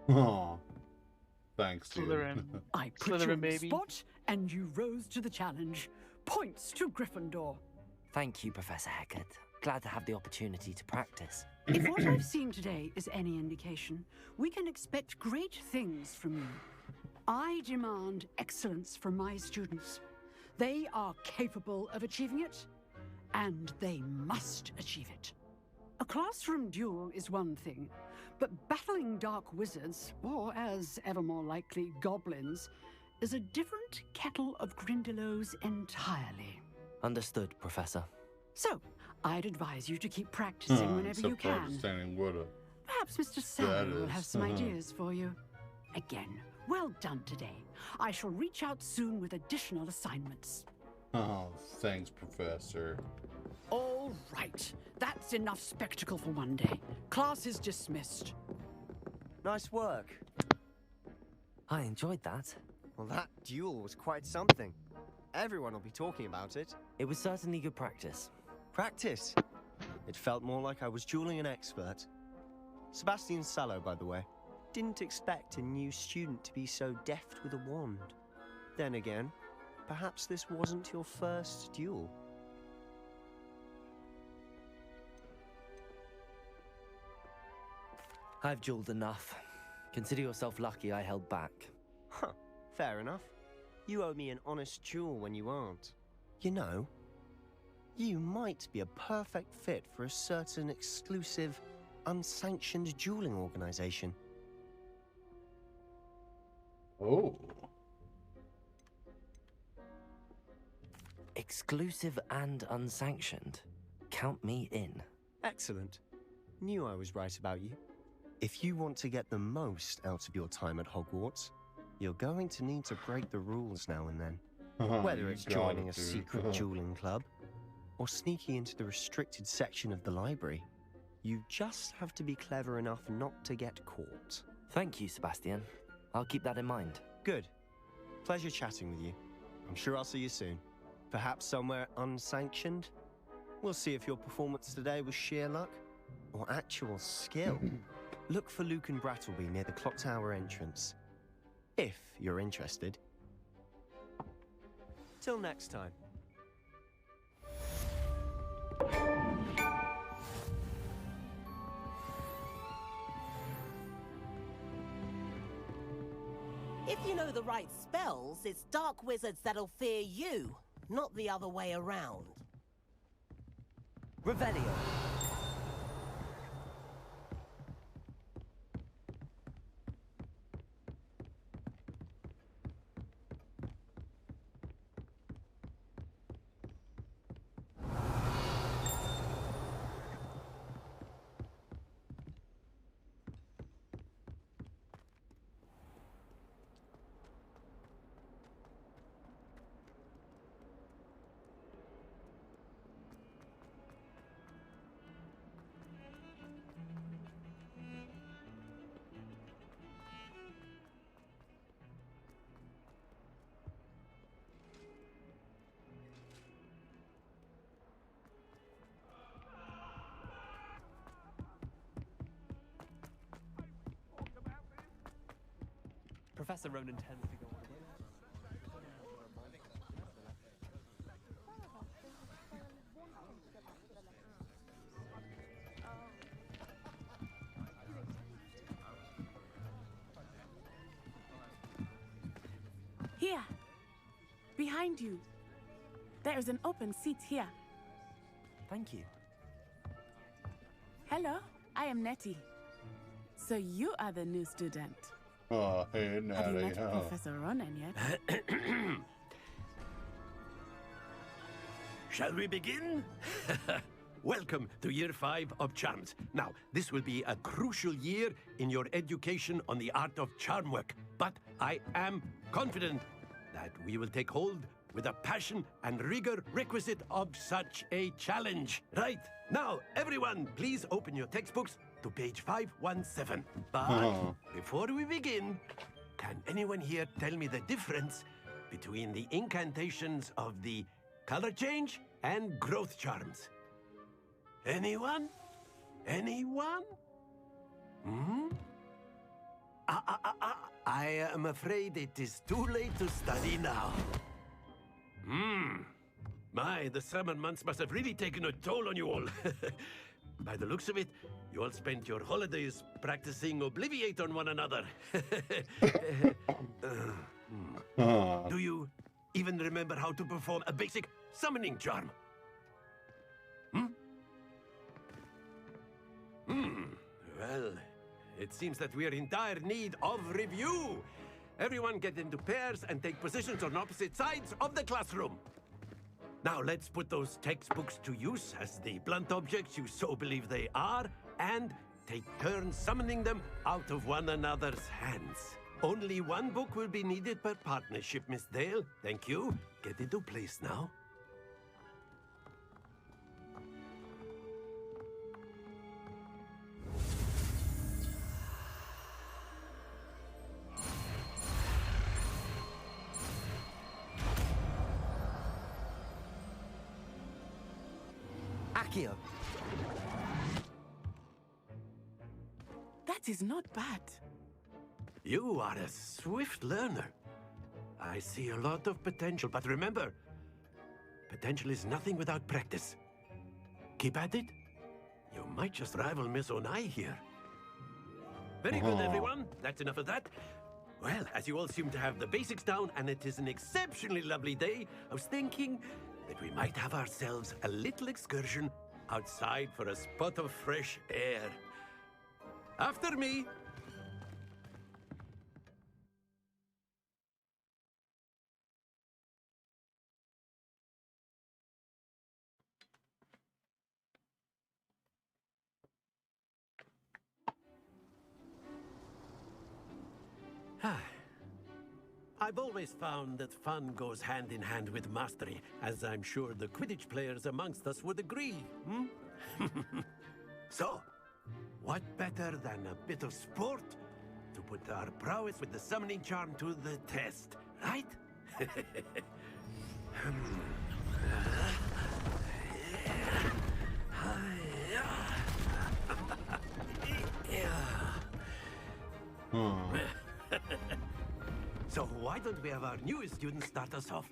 Oh. Thanks, dude. Slytherin. I put you Slytherin, on the baby. spot, and you rose to the challenge. Points to Gryffindor. Thank you, Professor Hecat. Glad to have the opportunity to practice. If what I've seen today is any indication, we can expect great things from you. I demand excellence from my students. They are capable of achieving it, and they must achieve it. A classroom duel is one thing, but battling dark wizards, or as ever more likely, goblins, is a different kettle of Grindylows entirely. Understood, Professor. So, I'd advise you to keep practicing whenever you can. Understanding what a Perhaps Mr. Sally will is. have some ideas for you. Again, well done today. I shall reach out soon with additional assignments. Oh, thanks, Professor. All right, that's enough spectacle for one day. Class is dismissed. Nice work. I enjoyed that. Well, that duel was quite something. Everyone will be talking about it. It was certainly good practice. Practice? It felt more like I was dueling an expert. Sebastian Sallow, by the way. Didn't expect a new student to be so deft with a wand. Then again, perhaps this wasn't your first duel. I've dueled enough. Consider yourself lucky I held back. Huh, fair enough. You owe me an honest duel when you aren't. You know, you might be a perfect fit for a certain exclusive, unsanctioned dueling organization. Oh. Exclusive and unsanctioned. Count me in. Excellent. Knew I was right about you. If you want to get the most out of your time at Hogwarts, you're going to need to break the rules now and then. Whether You it's got joining it, a dude. secret dueling club, or sneaking into the restricted section of the library, you just have to be clever enough not to get caught. Thank you, Sebastian. I'll keep that in mind. Good. Pleasure chatting with you. I'm sure I'll see you soon. Perhaps somewhere unsanctioned? We'll see if your performance today was sheer luck or actual skill. Look for Luke and Brattleby near the clock tower entrance. If you're interested. Till next time. If you know the right spells, it's dark wizards that'll fear you, not the other way around. Revelio. Professor Ronan tends to go on again. Here. Behind you. There is an open seat here. Thank you. Hello, I am Nettie. So you are the new student. Oh, hey, Have you Natty. met Oh. Professor Ronan yet? Shall we begin? Welcome to Year 5 of Charms. Now, this will be a crucial year in your education on the art of charm work, but I am confident that we will take hold with the passion and rigor requisite of such a challenge. Right, now, everyone, please open your textbooks to page 517. But before we begin, can anyone here tell me the difference between the incantations of the color change and growth charms? Anyone? Anyone? Hmm? I am afraid it is too late to study now. My, the summer months must have really taken a toll on you all. By the looks of it, you all spent your holidays practicing Obliviate on one another. Do you even remember how to perform a basic summoning charm? Well, it seems that we are in dire need of review. Everyone get into pairs and take positions on opposite sides of the classroom. Now let's put those textbooks to use as the blunt objects you so believe they are, and take turns summoning them out of one another's hands. Only one book will be needed per partnership, Miss Dale. Thank you. Get into place now. Accio. That is not bad. You are a swift learner. I see a lot of potential, but remember, potential is nothing without practice. Keep at it. You might just rival Miss Onai here. Very good, everyone. That's enough of that. Well, as you all seem to have the basics down, and it is an exceptionally lovely day, I was thinking that we might have ourselves a little excursion outside for a spot of fresh air. After me. I've always found that fun goes hand in hand with mastery, as I'm sure the Quidditch players amongst us would agree. So, what better than a bit of sport to put our prowess with the summoning charm to the test, right? So why don't we have our newest student start us off?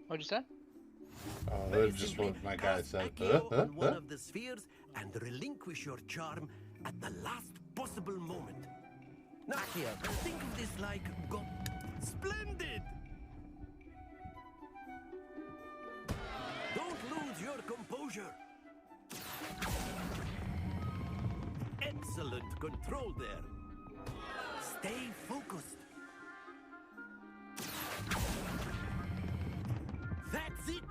What'd you say? Oh, that's just what my guy said. On one of the spheres and relinquish your charm at the last possible moment. Now, think of this like splendid! Don't lose your composure. Excellent control there. Stay focused. That's it.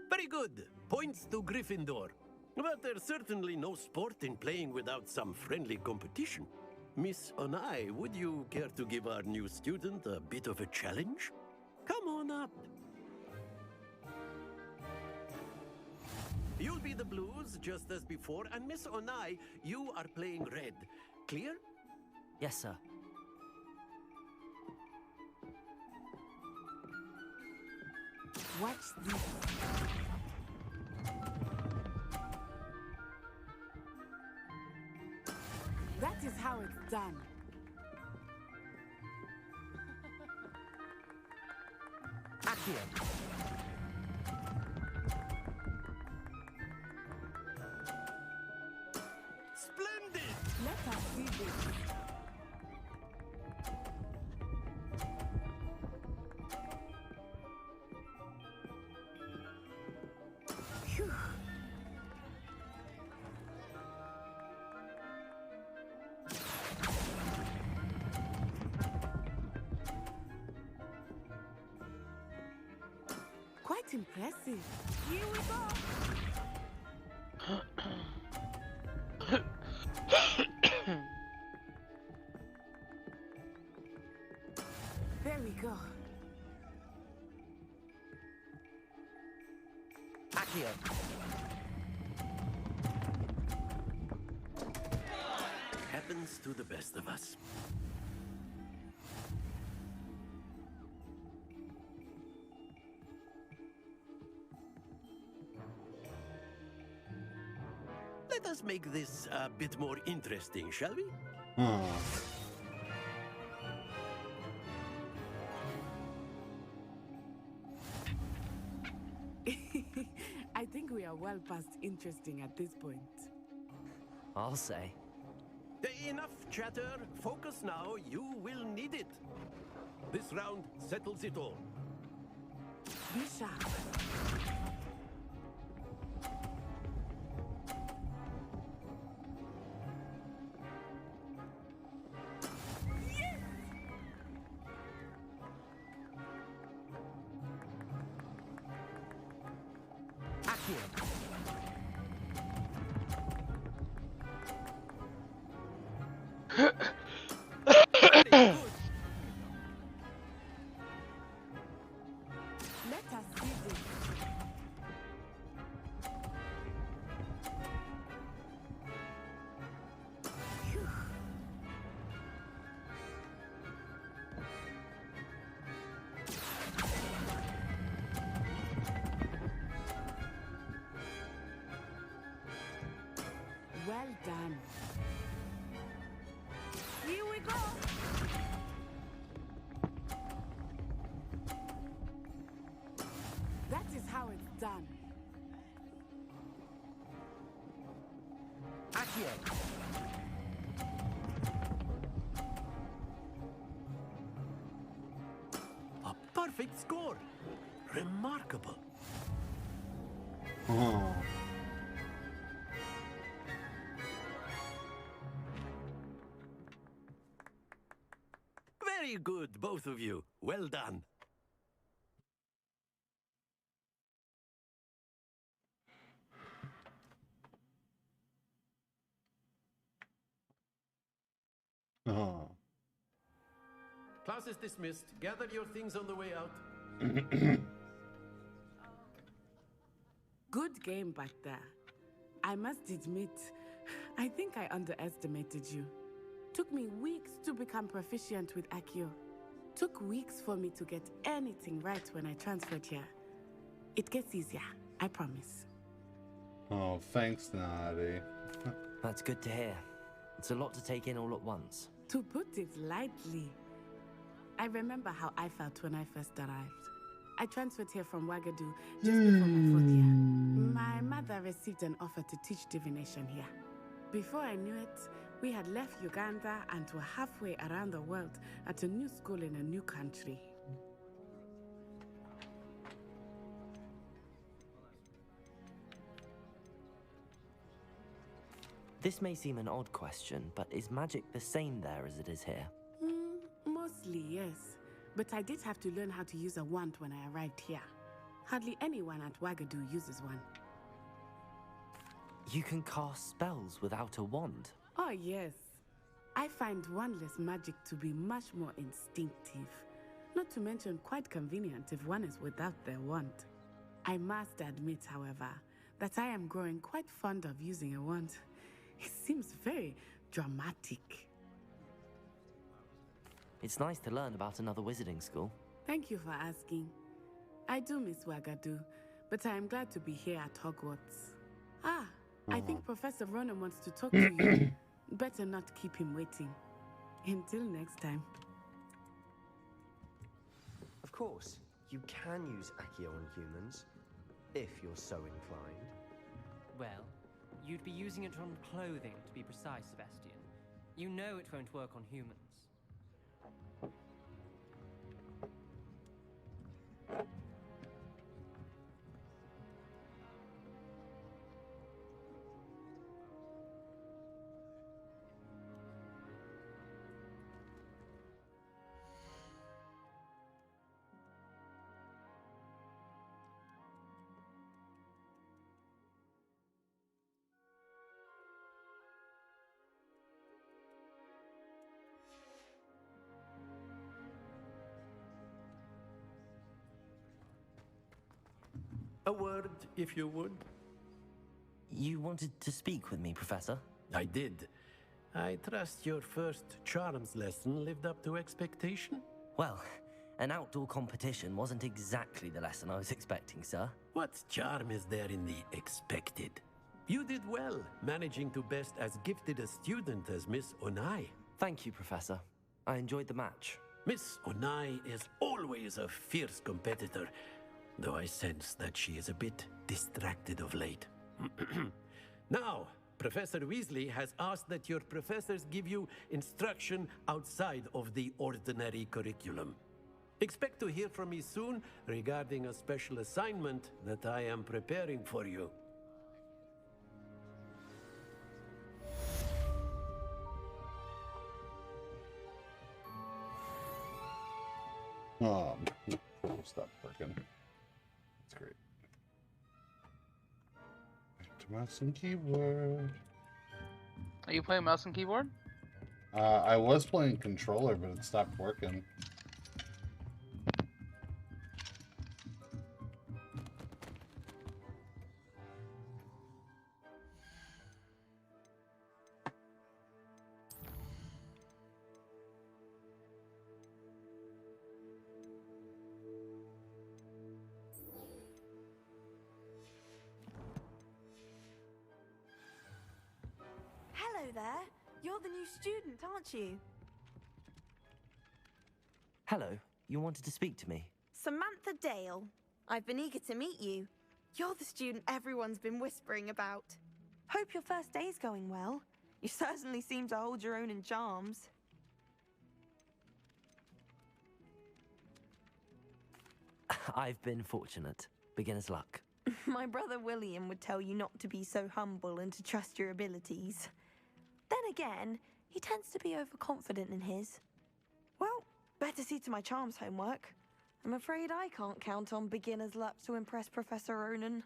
Very good. Points to Gryffindor. But there's certainly no sport in playing without some friendly competition. Miss Onai, would you care to give our new student a bit of a challenge? Come on up. You'll be the blues, just as before, and Miss Onai, you are playing red. Clear? Yes, sir. Watch this. That is how it's done. Accio. Splendid! Let us see this. Phew. Quite impressive. Here we go. There we go. Accio. Happens happens to the best of us. Let us make this a bit more interesting, shall we? I think we are well past interesting at this point. I'll say. Enough chatter. Focus now. You will need it. This round settles it all. Be sharp. Let us see this. Phew. Well done. Here we go. That is how it's done. Accio. A perfect score. Remarkable. Very good, both of you. Well done. Class is dismissed. Gather your things on the way out. Good game back there. I must admit, I think I underestimated you. Took me weeks to become proficient with Accio. Took weeks for me to get anything right when I transferred here. It gets easier, I promise. Oh, thanks, Naughty. That's good to hear. It's a lot to take in all at once. To put it lightly, I remember how I felt when I first arrived. I transferred here from Wagadu just before my 4th year. My mother received an offer to teach divination here. Before I knew it, we had left Uganda and were halfway around the world at a new school in a new country. This may seem an odd question, but is magic the same there as it is here? Mostly, yes. But I did have to learn how to use a wand when I arrived here. Hardly anyone at Wagadu uses one. You can cast spells without a wand? Oh, yes. I find wandless magic to be much more instinctive. Not to mention quite convenient if one is without their wand. I must admit, however, that I am growing quite fond of using a wand. It seems very dramatic. It's nice to learn about another wizarding school. Thank you for asking. I do miss Wagadu, but I am glad to be here at Hogwarts. I think Professor Ronan wants to talk to you. Better not keep him waiting. Until next time. Of course, you can use Accio on humans, if you're so inclined. Well, you'd be using it on clothing, to be precise, Sebastian. You know it won't work on humans. A word, if you would. You wanted to speak with me, Professor? I did. I trust your first charms lesson lived up to expectation? Well, an outdoor competition wasn't exactly the lesson I was expecting, sir. What charm is there in the expected? You did well, managing to best as gifted a student as Miss Onai. Thank you, Professor. I enjoyed the match. Miss Onai is always a fierce competitor, though I sense that she is a bit distracted of late. Now, Professor Weasley has asked that your professors give you instruction outside of the ordinary curriculum. Expect to hear from me soon regarding a special assignment that I am preparing for you. Stop working. That's great. Back to mouse and keyboard. Are you playing mouse and keyboard? I was playing controller, but it stopped working. Hello there. You're the new student, aren't you? Hello, you wanted to speak to me? Samantha Dale. I've been eager to meet you. You're the student everyone's been whispering about. Hope your first day's going well. You certainly seem to hold your own in charms. I've been fortunate. Beginner's luck. My brother William would tell you not to be so humble and to trust your abilities. Then again, he tends to be overconfident in his. Well, better see to my charms homework. I'm afraid I can't count on beginner's luck to impress Professor Ronan.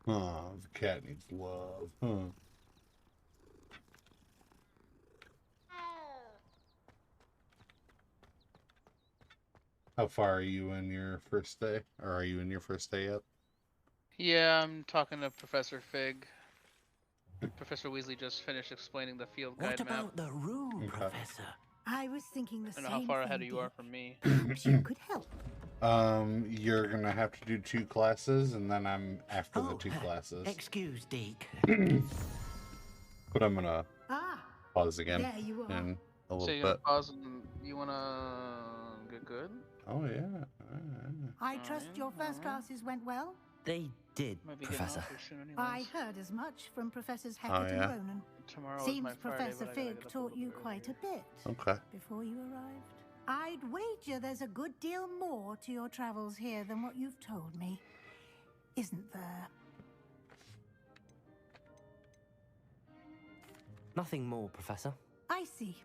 Oh, the cat needs love. Huh. How far are you in your first day? Or are you in your first day yet? Yeah, I'm talking to Professor Fig. Professor Weasley just finished explaining the field guide What map. about the room, Professor? I was thinking the I same don't know how far ahead thing, you are Dick. from me. Perhaps you could help. You're gonna have to do 2 classes, and then I'm after the 2 classes. Excuse, Deke. But I'm gonna pause again there you are. in a So little you're gonna bit. pause and you wanna get good? Oh yeah. I trust your first classes went well? They did, Might be getting Professor. off here soon anyways. I heard as much from Professors Hackett yeah? and Ronan. Tomorrow is Seems my Friday, Professor but I gotta Fig get up a taught little you bit quite a earlier. bit Okay. before you arrived. I'd wager there's a good deal more to your travels here than what you've told me. Isn't there? Nothing more, Professor. I see.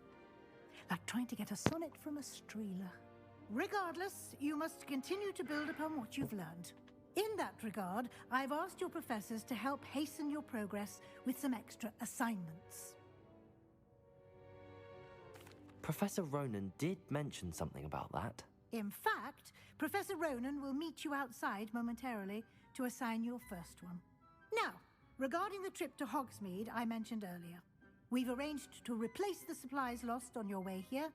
Like trying to get a sonnet from a streeler. Regardless, you must continue to build upon what you've learned. In that regard, I've asked your professors to help hasten your progress with some extra assignments. Professor Ronan did mention something about that. In fact, Professor Ronan will meet you outside momentarily to assign your first one. Now, regarding the trip to Hogsmeade I mentioned earlier, we've arranged to replace the supplies lost on your way here,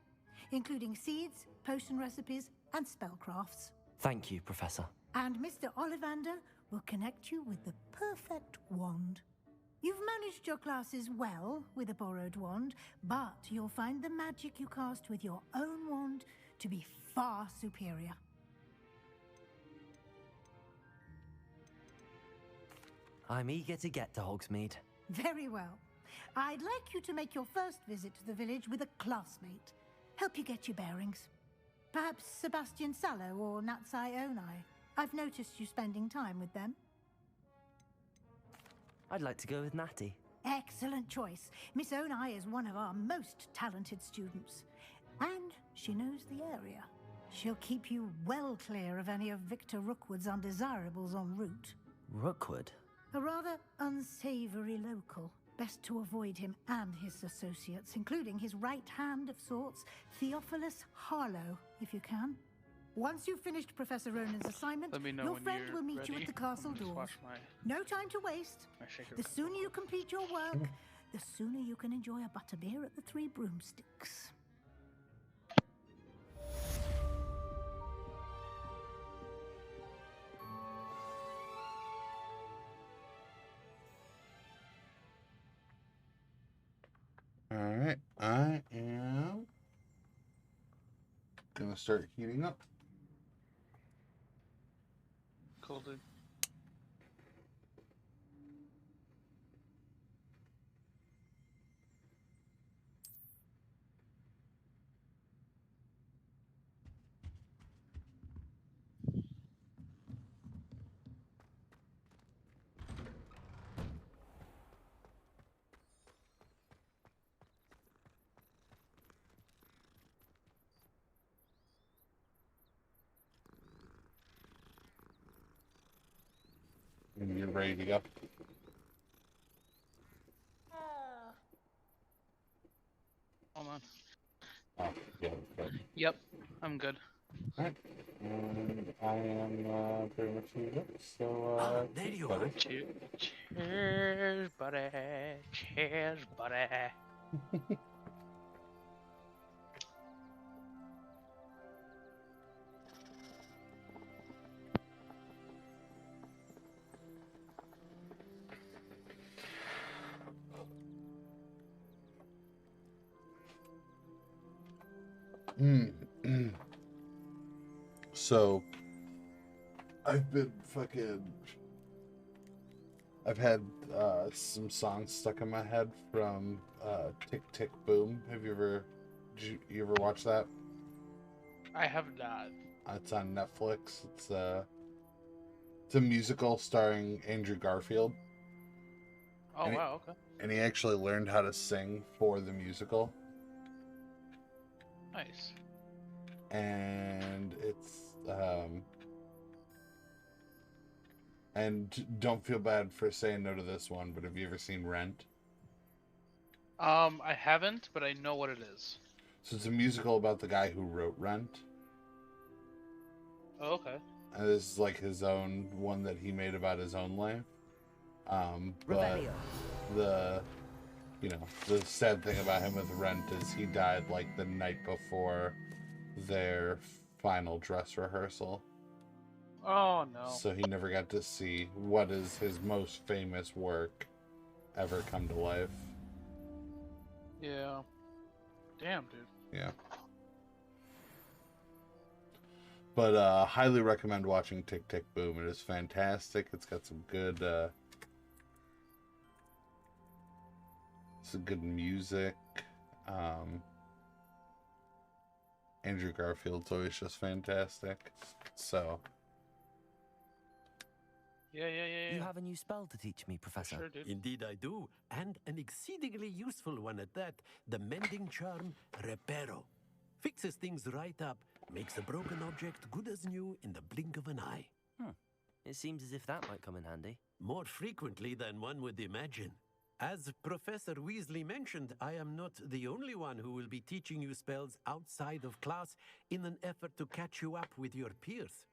including seeds, potion recipes, and spellcrafts. Thank you, Professor. And Mr. Ollivander will connect you with the perfect wand. You've managed your classes well with a borrowed wand, but you'll find the magic you cast with your own wand to be far superior. I'm eager to get to Hogsmeade. Very well. I'd like you to make your first visit to the village with a classmate. Help you get your bearings. Perhaps Sebastian Sallow or Natsai Onai. I've noticed you spending time with them. I'd like to go with Natty. Excellent choice. Miss Onai is one of our most talented students. And she knows the area. She'll keep you well clear of any of Victor Rookwood's undesirables en route. Rookwood? A rather unsavory local. Best to avoid him and his associates, including his right hand of sorts, Theophilus Harlow, if you can. Once you've finished Professor Ronan's assignment, Let me know your when friend you're will meet you ready. at the castle Just doors. watch my No time to waste. shaker The cup. sooner you complete your work, the sooner you can enjoy a butterbeer at the Three Broomsticks. All right, I am gonna start heating up. Cool, dude. And you're ready to go. Hold on. Oh, yeah, okay. Yep, I'm good. Alright. And I am pretty much heated up, so there you buddy. Cheers, buddy. Cheers, buddy. So, I've had some songs stuck in my head from Tick Tick Boom. Did you ever watch that? I have not. It's on Netflix. It's a musical starring Andrew Garfield. Oh, wow, okay. And he actually learned how to sing for the musical. Nice. And it's and don't feel bad for saying no to this one, but have you ever seen Rent? I haven't, but I know what it is. So it's a musical about the guy who wrote Rent. Oh, okay. And this is like his own one that he made about his own life. But the sad thing about him with Rent is he died like the night before their final dress rehearsal. Oh, no. So he never got to see what is his most famous work ever come to life. Yeah. Damn, dude. Yeah. But highly recommend watching Tick Tick Boom. It is fantastic. It's got some good music. Andrew Garfield's always just fantastic. So Yeah. You have a new spell to teach me, Professor. Sure, dude. Indeed I do, and an exceedingly useful one at that. The mending charm, Reparo. Fixes things right up, makes a broken object good as new in the blink of an eye. It seems as if that might come in handy. More frequently than one would imagine. As Professor Weasley mentioned, I am not the only one who will be teaching you spells outside of class in an effort to catch you up with your peers.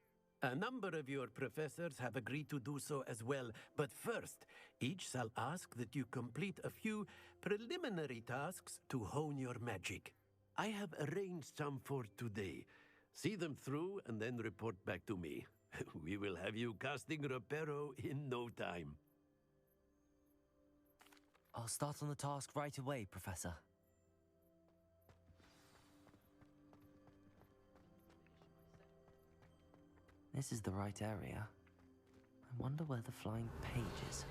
A number of your professors have agreed to do so as well, but first, each shall ask that you complete a few preliminary tasks to hone your magic. I have arranged some for today. See them through and then report back to me. We will have you casting Reparo in no time. I'll start on the task right away, Professor. This is the right area. I wonder where the flying page is.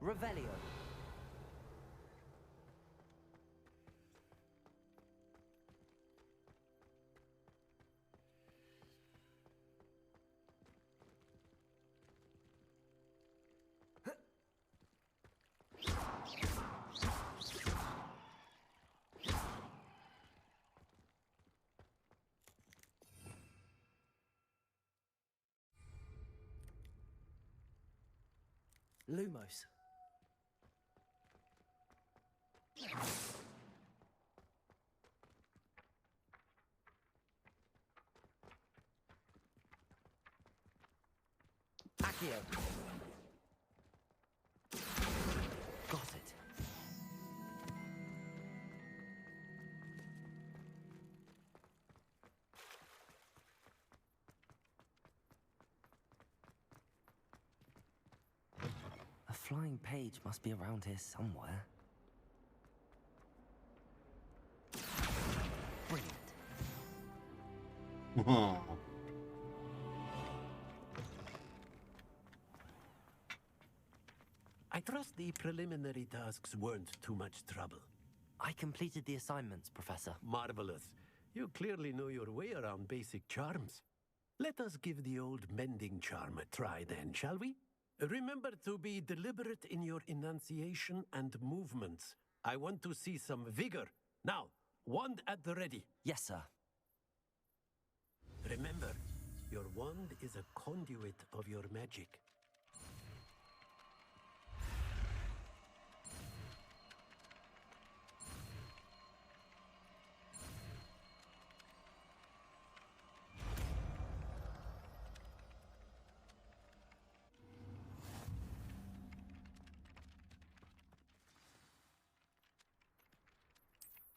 Revelio. Lumos. Accio. Got it. A flying page must be around here somewhere. Brilliant. I trust the preliminary tasks weren't too much trouble. I completed the assignments, Professor. Marvelous. You clearly know your way around basic charms. Let us give the old mending charm a try then, shall we? Remember to be deliberate in your enunciation and movements. I want to see some vigor. Now, wand at the ready. Yes, sir. Remember, your wand is a conduit of your magic.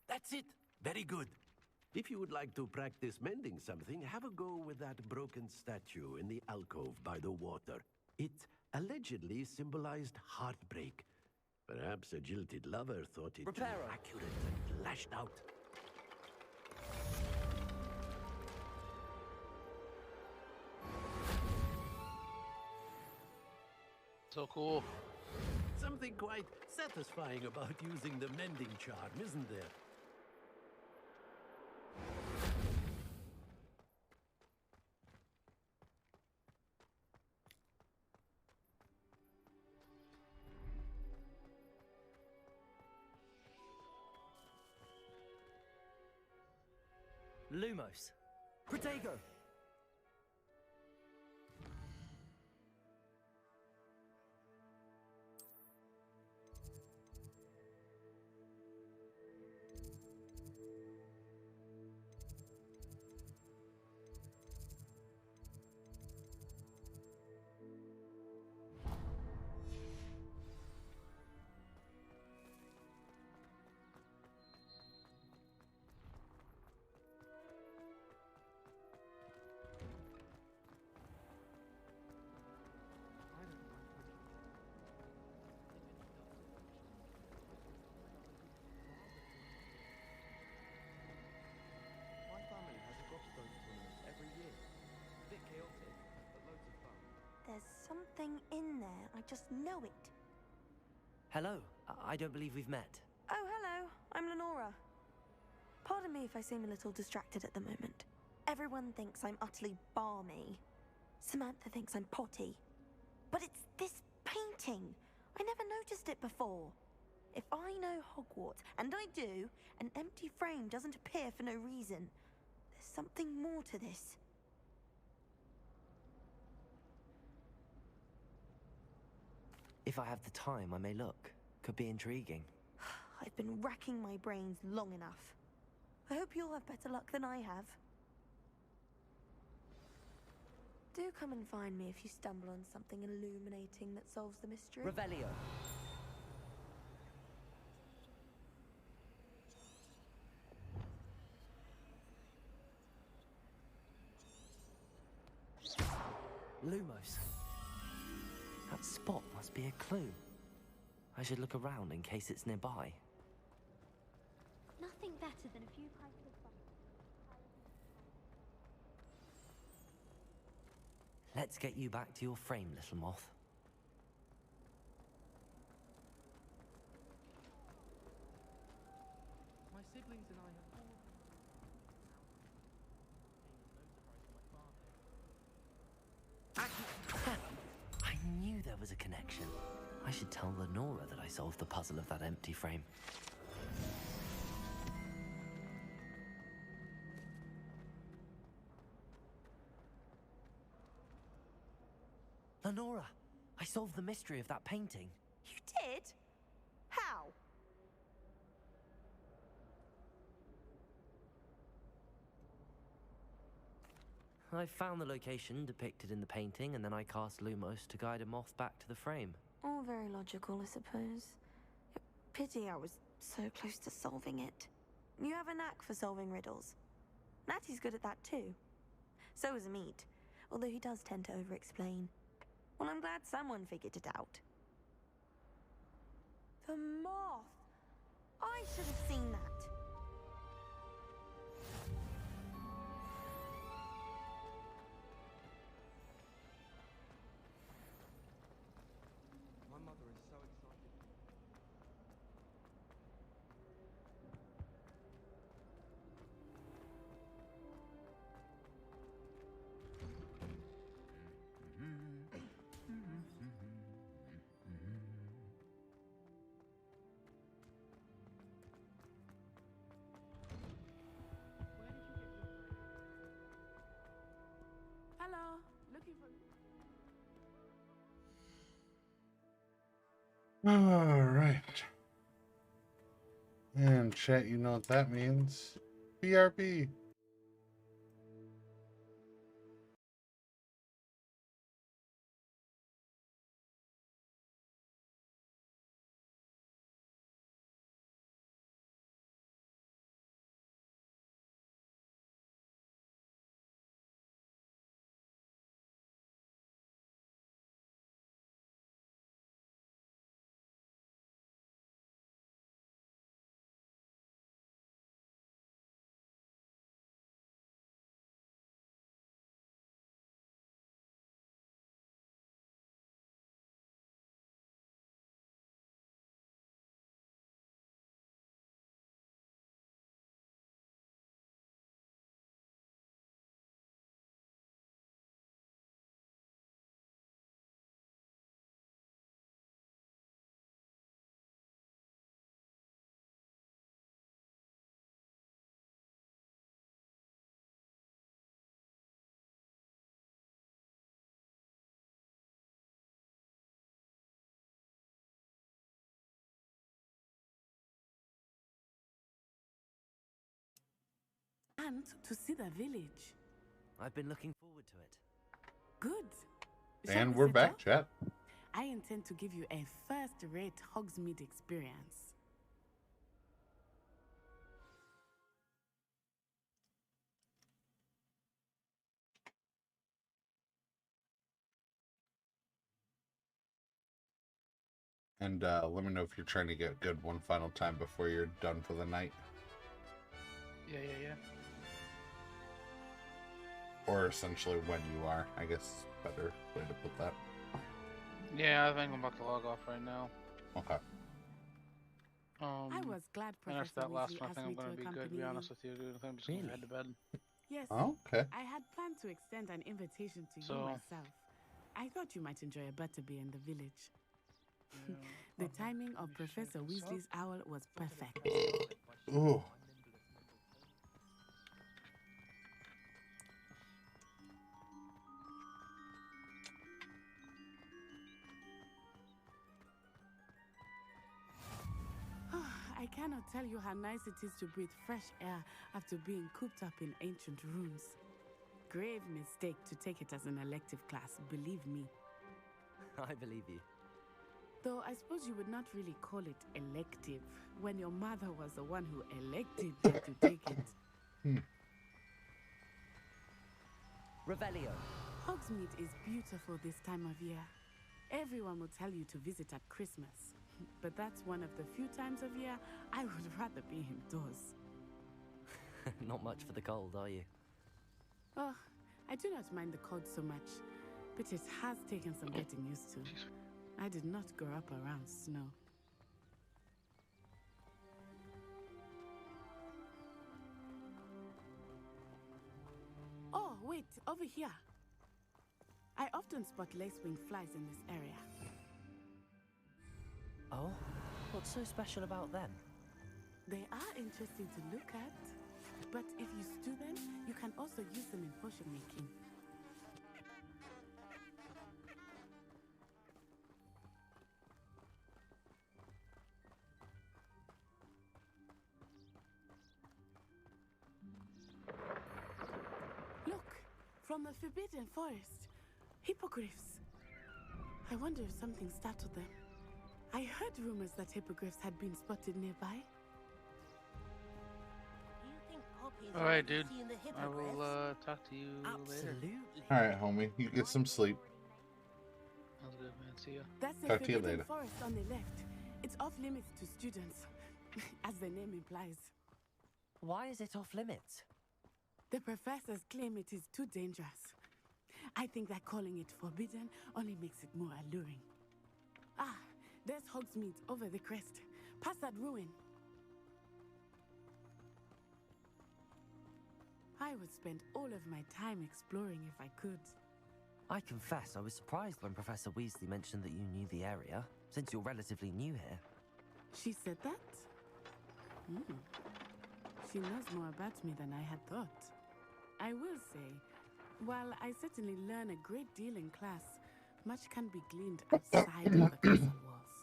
That's it. Very good. If you would like to practice mending something, have a go with that broken statue in the alcove by the water. It allegedly symbolized heartbreak. Perhaps a jilted lover thought it too accurate and lashed out. So cool. Something quite satisfying about using the mending charm, isn't there? Lumos. Protego. There's something in there. I just know it. Hello. I don't believe we've met. Oh, hello. I'm Lenora. Pardon me if I seem a little distracted at the moment. Everyone thinks I'm utterly balmy. Samantha thinks I'm potty. But it's this painting. I never noticed it before. If I know Hogwarts, and I do, an empty frame doesn't appear for no reason. There's something more to this. If I have the time, I may look. Could be intriguing. I've been racking my brains long enough. I hope you'll have better luck than I have. Do come and find me if you stumble on something illuminating that solves the mystery. Revelio. Lumos. That spot must be a clue. I should look around in case it's nearby. Nothing better than a few pints of fun. Let's get you back to your frame, little moth. My siblings and I have all... I knew there was a connection. I should tell Lenora that I solved the puzzle of that empty frame. Lenora, I solved the mystery of that painting. You did? How? I found the location depicted in the painting, and then I cast Lumos to guide a moth back to the frame. All very logical, I suppose. Pity I was so close to solving it. You have a knack for solving riddles. Natty's good at that too. So is Meat, although he does tend to over-explain. Well, I'm glad someone figured it out. The moth! I should have seen that. My mother is so excited. Hello, looking for... All right. And chat, you know what that means. BRB. And to see the village. I've been looking forward to it. Good. Shall And we we're set back, off? chat. I intend to give you a first-rate Hogsmeade experience. And let me know if you're trying to get good one final time before you're done for the night. Yeah. Or essentially when you are. I guess is a better way to put that. Yeah, I think I'm about to log off right now. Okay. I was glad And after Professor that last Weasley one, I asked think me I'm going to to be good, to accompany be you. honest with you, dude. I think I'm just going to head to bed. Yes. Oh, okay. I had planned to extend an invitation to you So- myself. I thought you might enjoy a butterbeer in the village. The timing of Professor Weasley's owl was perfect. Ooh. I cannot tell you how nice it is to breathe fresh air after being cooped up in ancient rooms. Grave mistake to take it as an elective class, believe me. I believe you. Though I suppose you would not really call it elective when your mother was the one who elected you to take it. Revelio. Hogsmeade is beautiful this time of year. Everyone will tell you to visit at Christmas. But that's one of the few times of year I would rather be indoors. Not much for the cold, are you? Oh, I do not mind the cold so much, but it has taken some getting used to. I did not grow up around snow. Oh, wait, over here. I often spot lacewing flies in this area. Oh? What's so special about them? They are interesting to look at, but if you stew them, you can also use them in potion making. Look, from the Forbidden Forest, hippogriffs. I wonder if something startled them. I heard rumors that hippogriffs had been spotted nearby. Alright, dude. I will talk to you later. All right, homie. You get some sleep. Sounds good, man. See ya. That's the Talk to you Forbidden later. Forest on the left. It's off limits to students, as the name implies. Why is it off limits? The professors claim it is too dangerous. I think that calling it forbidden only makes it more alluring. Ah, there's Hogsmeade over the crest. Past that ruin. I would spend all of my time exploring if I could. I confess I was surprised when Professor Weasley mentioned that you knew the area, since you're relatively new here. She said that? She knows more about me than I had thought. I will say, while I certainly learn a great deal in class, much can be gleaned outside of the castle walls.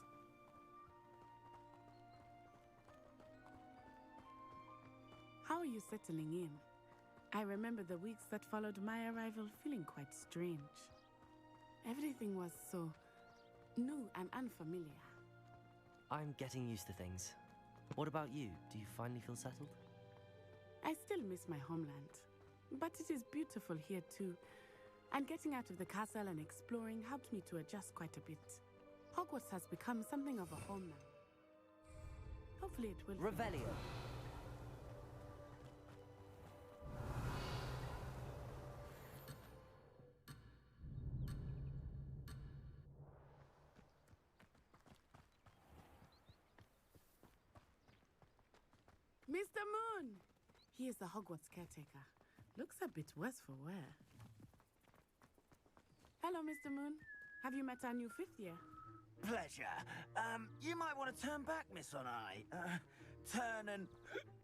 How are you settling in? I remember the weeks that followed my arrival feeling quite strange. Everything was so new and unfamiliar. I'm getting used to things. What about you? Do you finally feel settled? I still miss my homeland, but it is beautiful here too. And getting out of the castle and exploring helped me to adjust quite a bit. Hogwarts has become something of a home now. Hopefully it will... Revelio. Mr. Moon! He is the Hogwarts caretaker. Looks a bit worse for wear. Hello, Mr. Moon. Have you met our new fifth year? Pleasure. You might want to turn back, Miss On Eye. Turn and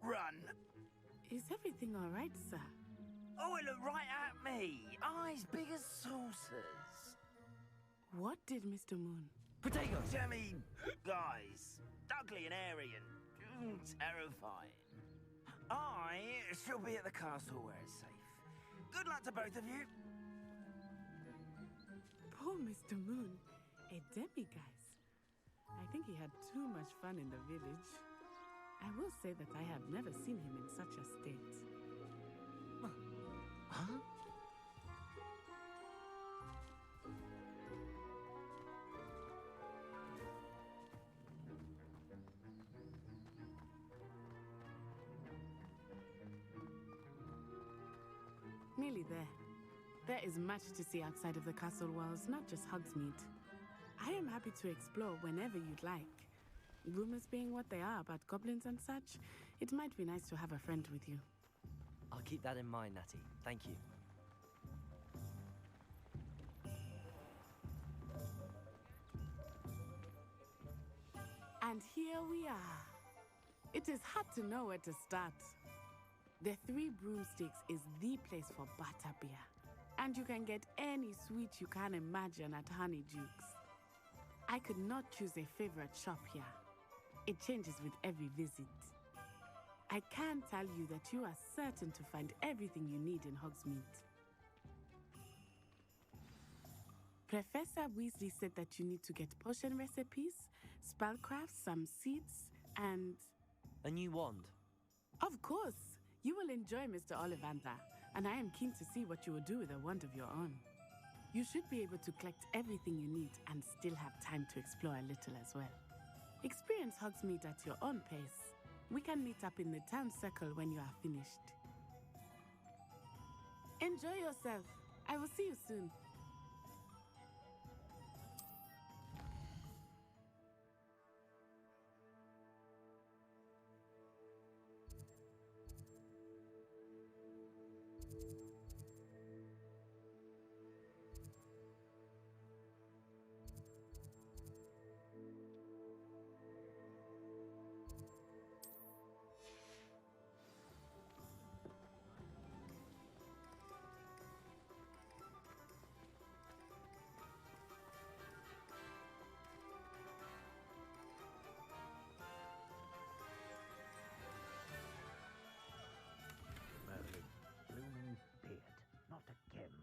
run. Is everything all right, sir? Oh, it looked right at me. Eyes big as saucers. What did Mr. Moon? Potatoes. I mean, guys. Ugly and airy and terrifying. I shall be at the castle where it's safe. Good luck to both of you. Poor Mr. Moon. A demiguise. I think he had too much fun in the village. I will say that I have never seen him in such a state. Huh? Nearly there. There is much to see outside of the castle walls, not just Hogsmeade. I am happy to explore whenever you'd like. Rumors being what they are about goblins and such, it might be nice to have a friend with you. I'll keep that in mind, Natty. Thank you. And here we are. It is hard to know where to start. The Three Broomsticks is the place for butterbeer. And you can get any sweet you can imagine at Honeydukes. I could not choose a favorite shop here. It changes with every visit. I can tell you that you are certain to find everything you need in Hogsmeade. Professor Weasley said that you need to get potion recipes, spellcrafts, some seeds, and... A new wand? Of course! You will enjoy Mr. Ollivander, and I am keen to see what you will do with a wand of your own. You should be able to collect everything you need and still have time to explore a little as well. Experience Hogsmeade at your own pace. We can meet up in the town circle when you are finished. Enjoy yourself. I will see you soon. Merlin, blooming beard, not again.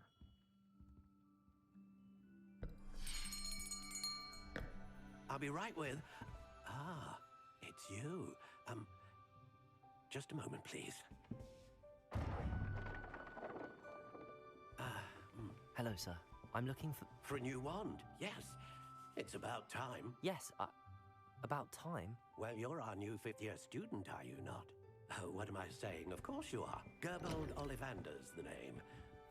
I'll be right with... Ah, it's you. Just a moment, please. Hello, sir. I'm looking for... For a new wand, yes. It's about time. Yes, about time? Well, you're our new fifth-year student, are you not? Oh, what am I saying? Of course you are. Gerbold Ollivander's the name.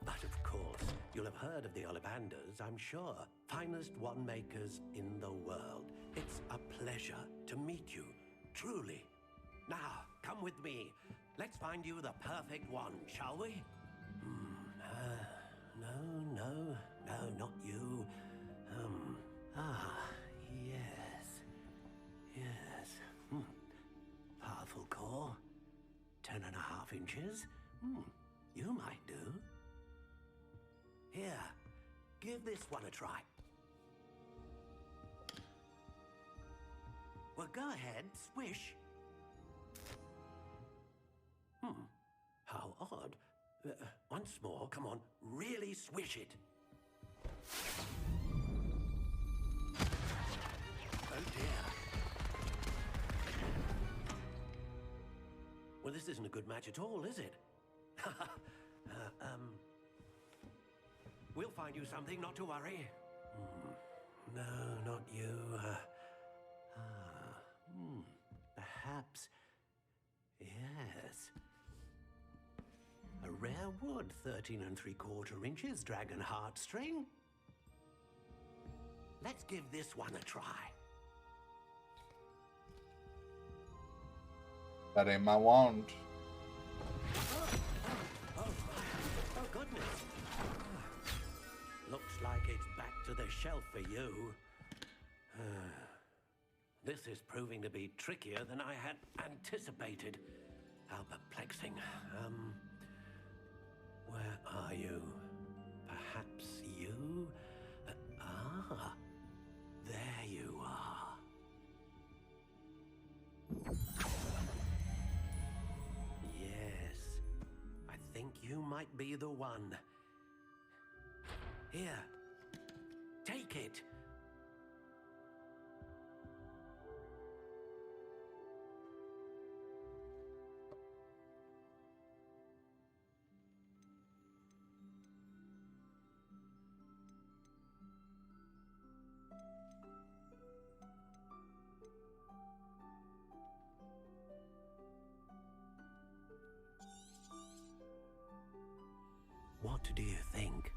But of course, you'll have heard of the Ollivanders, I'm sure. Finest wand makers in the world. It's a pleasure to meet you, truly. Now, come with me. Let's find you the perfect wand, shall we? No, not you. Yes. Powerful core. 10.5 inches. You might do. Here, give this one a try. Well, go ahead, swish. How odd. Once more, come on, really swish it. Oh dear. Well, this isn't a good match at all, is it? We'll find you something, not to worry. No, not you. Perhaps. Yes. A rare wood, 13 3/4 inches, dragon heartstring. Let's give this one a try. That ain't my wand. Oh, goodness. Looks like it's back to the shelf for you. This is proving to be trickier than I had anticipated. How perplexing. Where are you? Perhaps you? There you are. Yes, I think you might be the one. Here, take it. What do you think?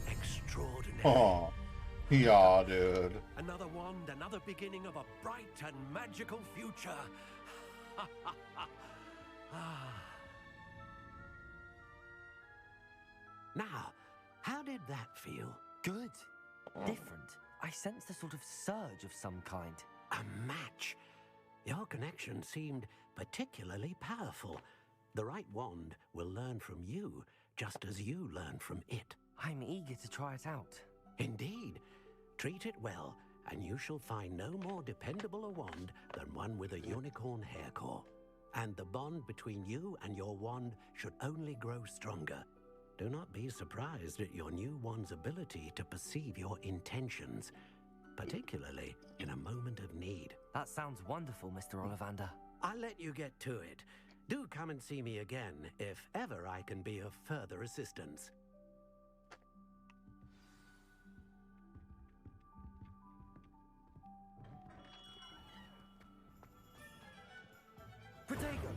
Extraordinary. Oh, yeah, dude. Another wand, another beginning of a bright and magical future. Now, how did that feel? Good. Different. I sensed a sort of surge of some kind. A match. Your connection seemed particularly powerful. The right wand will learn from you, just as you learn from it. I'm eager to try it out. Indeed. Treat it well, and you shall find no more dependable a wand than one with a unicorn hair core. And the bond between you and your wand should only grow stronger. Do not be surprised at your new wand's ability to perceive your intentions. particularly in a moment of need. That sounds wonderful, Mr. Ollivander. I'll let you get to it. Do come and see me again if ever I can be of further assistance. Protego!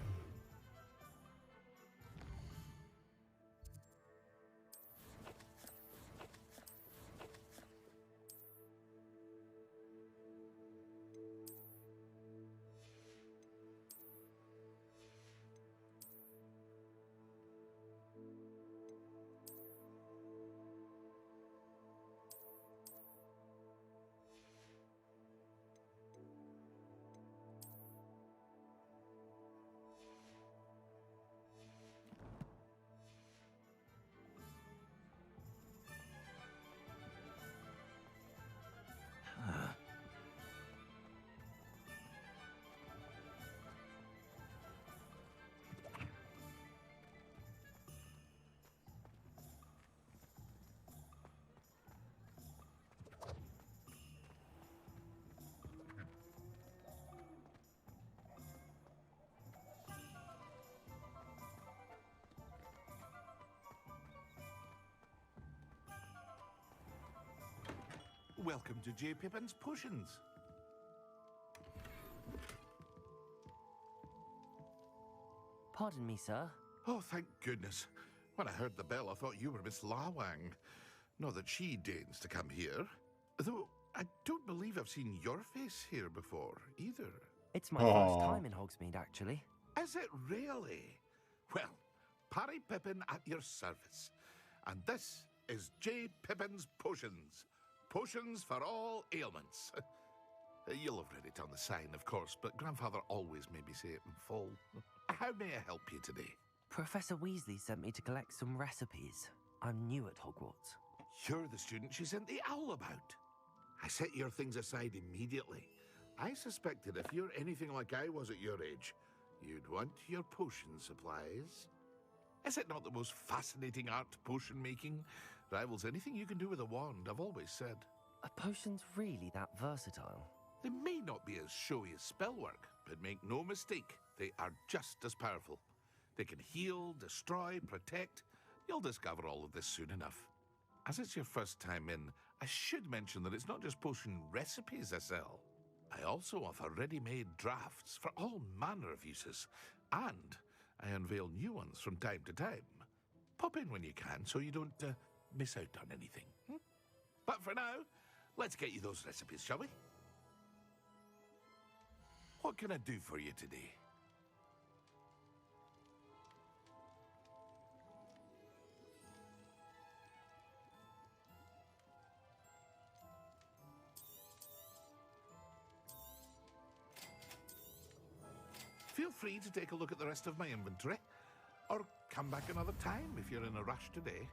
Welcome to J. Pippin's Potions. Pardon me, sir. Oh, thank goodness. When I heard the bell, I thought you were Miss Lawang. Not that she deigns to come here. Though, I don't believe I've seen your face here before, either. It's my first time in Hogsmeade, actually. Is it really? Well, Parry Pippin at your service. And this is J. Pippin's Potions. Potions for all ailments. You'll have read it on the sign, of course, but Grandfather always made me say it in full. How may I help you today? Professor Weasley sent me to collect some recipes. I'm new at Hogwarts. You're the student she sent the owl about. I set your things aside immediately. I suspected if you're anything like I was at your age, you'd want your potion supplies. Is it not the most fascinating art, potion making? Rivals anything you can do with a wand, I've always said. Are potions really that versatile? They may not be as showy as spellwork, but make no mistake, they are just as powerful. They can heal, destroy, protect. You'll discover all of this soon enough. As it's your first time in, I should mention that it's not just potion recipes I sell. I also offer ready-made drafts for all manner of uses, and I unveil new ones from time to time. Pop in when you can so you don't miss out on anything. But for now, let's get you those recipes, shall we? What can I do for you today? Feel free to take a look at the rest of my inventory, or come back another time if you're in a rush today.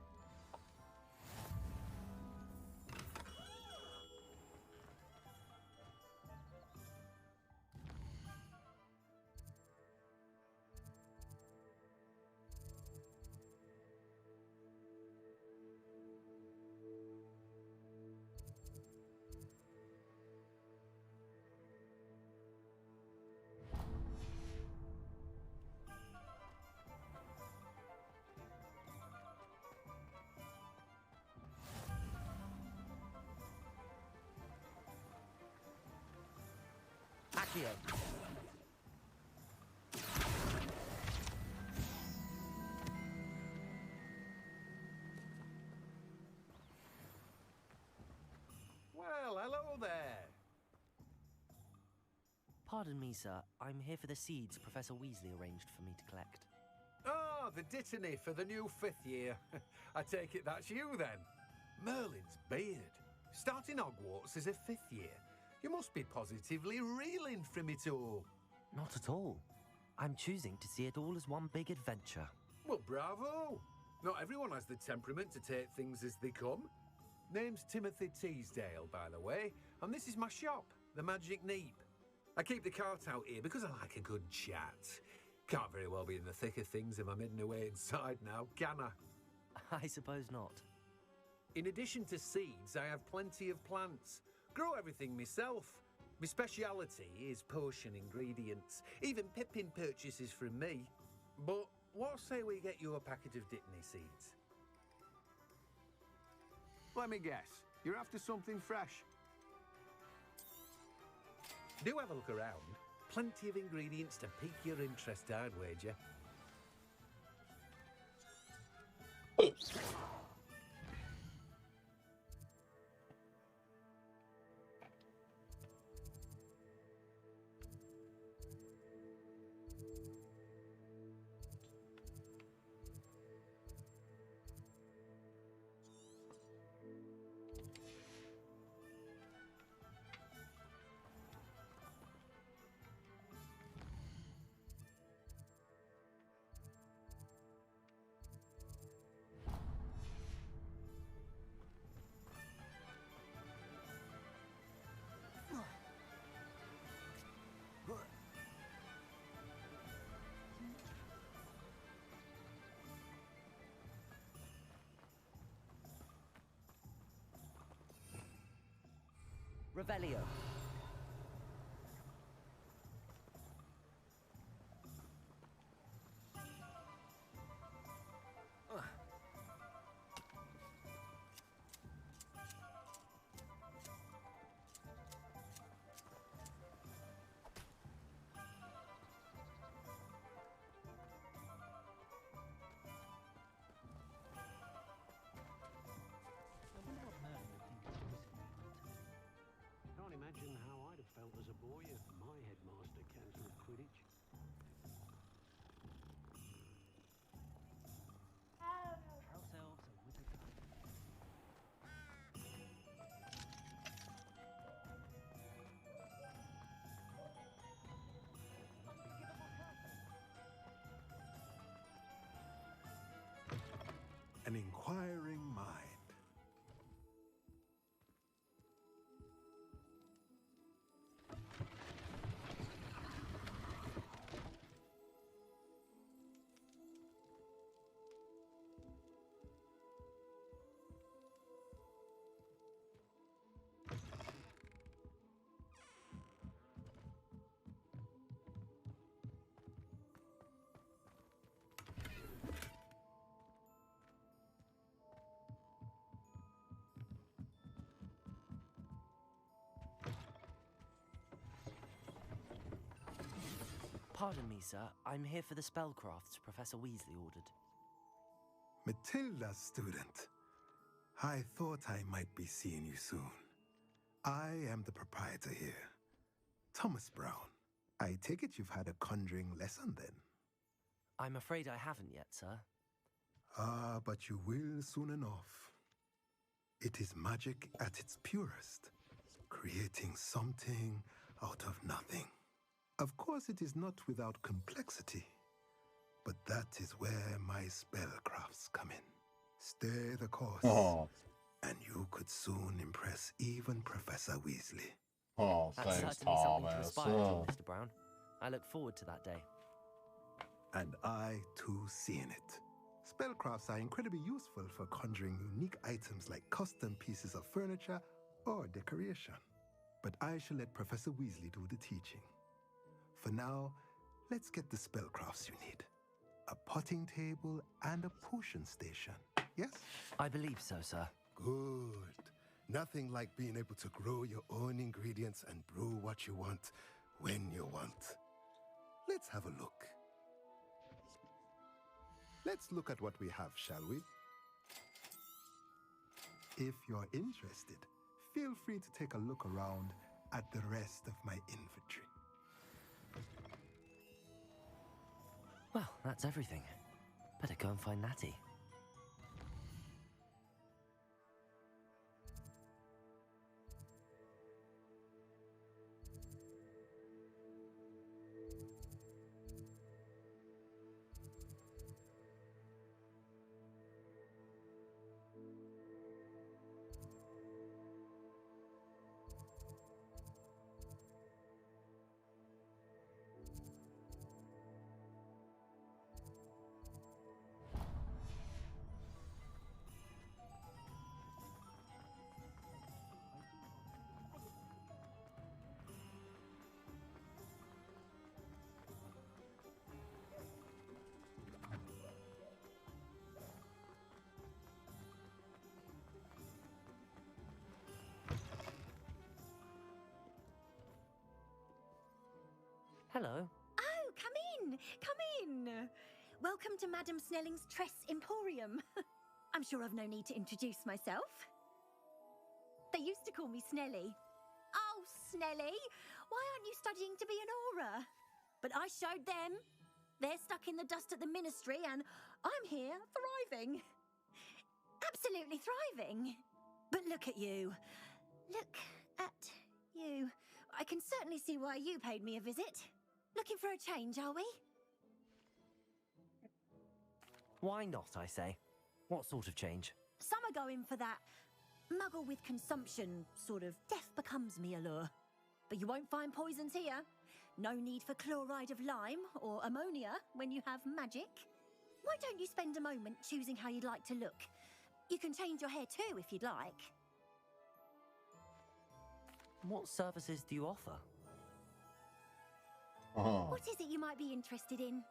Accio. Well, hello there. Pardon me, sir. I'm here for the seeds Professor Weasley arranged for me to collect. Oh, the dittany for the new 5th year. I take it that's you then. Merlin's beard. Starting Hogwarts as a 5th year. You must be positively reeling from it all. Not at all. I'm choosing to see it all as one big adventure. Well, bravo. Not everyone has the temperament to take things as they come. Name's Timothy Teasdale, by the way, and this is my shop, the Magic Neep. I keep the cart out here because I like a good chat. Can't very well be in the thick of things if I'm hidden away inside now, can I? I suppose not. In addition to seeds, I have plenty of plants. Grow everything myself. My speciality is potion ingredients. Even pippin purchases from me. But what say we get you a packet of Dittany seeds? Let me guess. You're after something fresh. Do have a look around. Plenty of ingredients to pique your interest, I'd wager. Revelio. Can't imagine how I'd have felt as a boy if my headmaster cancelled Quidditch. House elves are withered up. An inquiring mind. Pardon me, sir. I'm here for the spellcrafts Professor Weasley ordered. Matilda, student. I thought I might be seeing you soon. I am the proprietor here, Thomas Brown. I take it you've had a conjuring lesson then? I'm afraid I haven't yet, sir. Ah, but you will soon enough. It is magic at its purest, creating something out of nothing. Of course, it is not without complexity, but that is where my spellcrafts come in. Stay the course, and you could soon impress even Professor Weasley. Oh, That's thanks, certainly something to Thomas. aspire to, Mr. Brown. I look forward to that day. And I, too, seeing it. Spellcrafts are incredibly useful for conjuring unique items like custom pieces of furniture or decoration. But I shall let Professor Weasley do the teaching. For now, let's get the spellcrafts you need. A potting table and a potion station, yes? I believe so, sir. Good. Nothing like being able to grow your own ingredients and brew what you want when you want. Let's have a look. Let's look at what we have, shall we? If you're interested, feel free to take a look around at the rest of my inventory. Well, that's everything. Better go and find Natty. Hello. Oh, come in! Come in! Welcome to Madame Snelling's Tress Emporium. I'm sure I've no need to introduce myself. They used to call me Snelly. Oh, Snelly! Why aren't you studying to be an aura? But I showed them. They're stuck in the dust at the Ministry, and I'm here thriving. Absolutely thriving. But look at you. Look at you. I can certainly see why you paid me a visit. Looking for a change, are we? Why not, I say? What sort of change? Some are going for that muggle with consumption, sort of death becomes me allure. But you won't find poisons here. No need for chloride of lime or ammonia when you have magic. Why don't you spend a moment choosing how you'd like to look? You can change your hair too if you'd like. What services do you offer? What is it you might be interested in?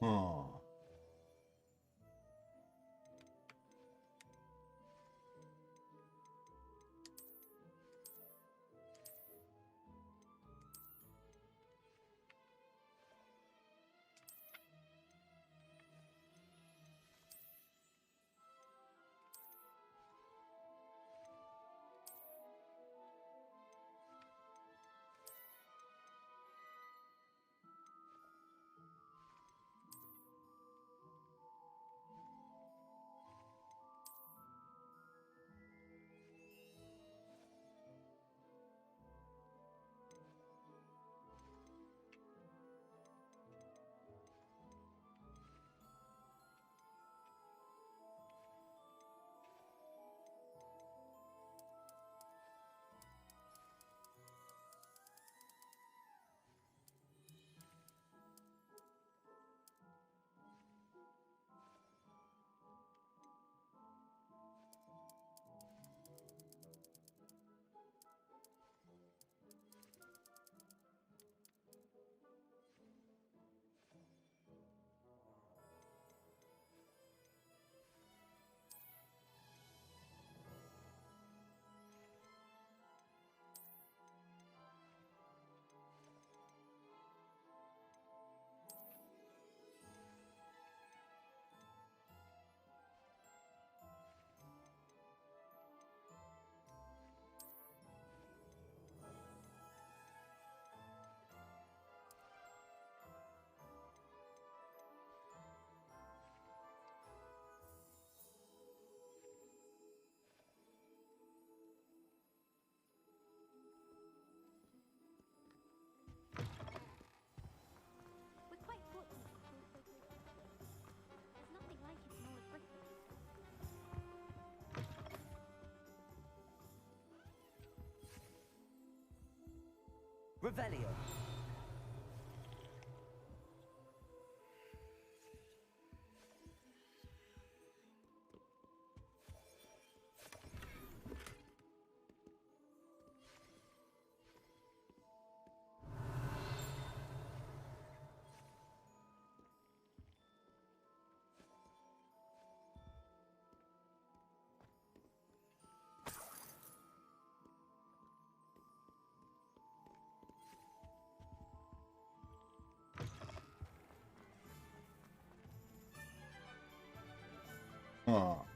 Huh. We're quite fortunate. There's nothing like it in all of Britain. Revelio. Huh.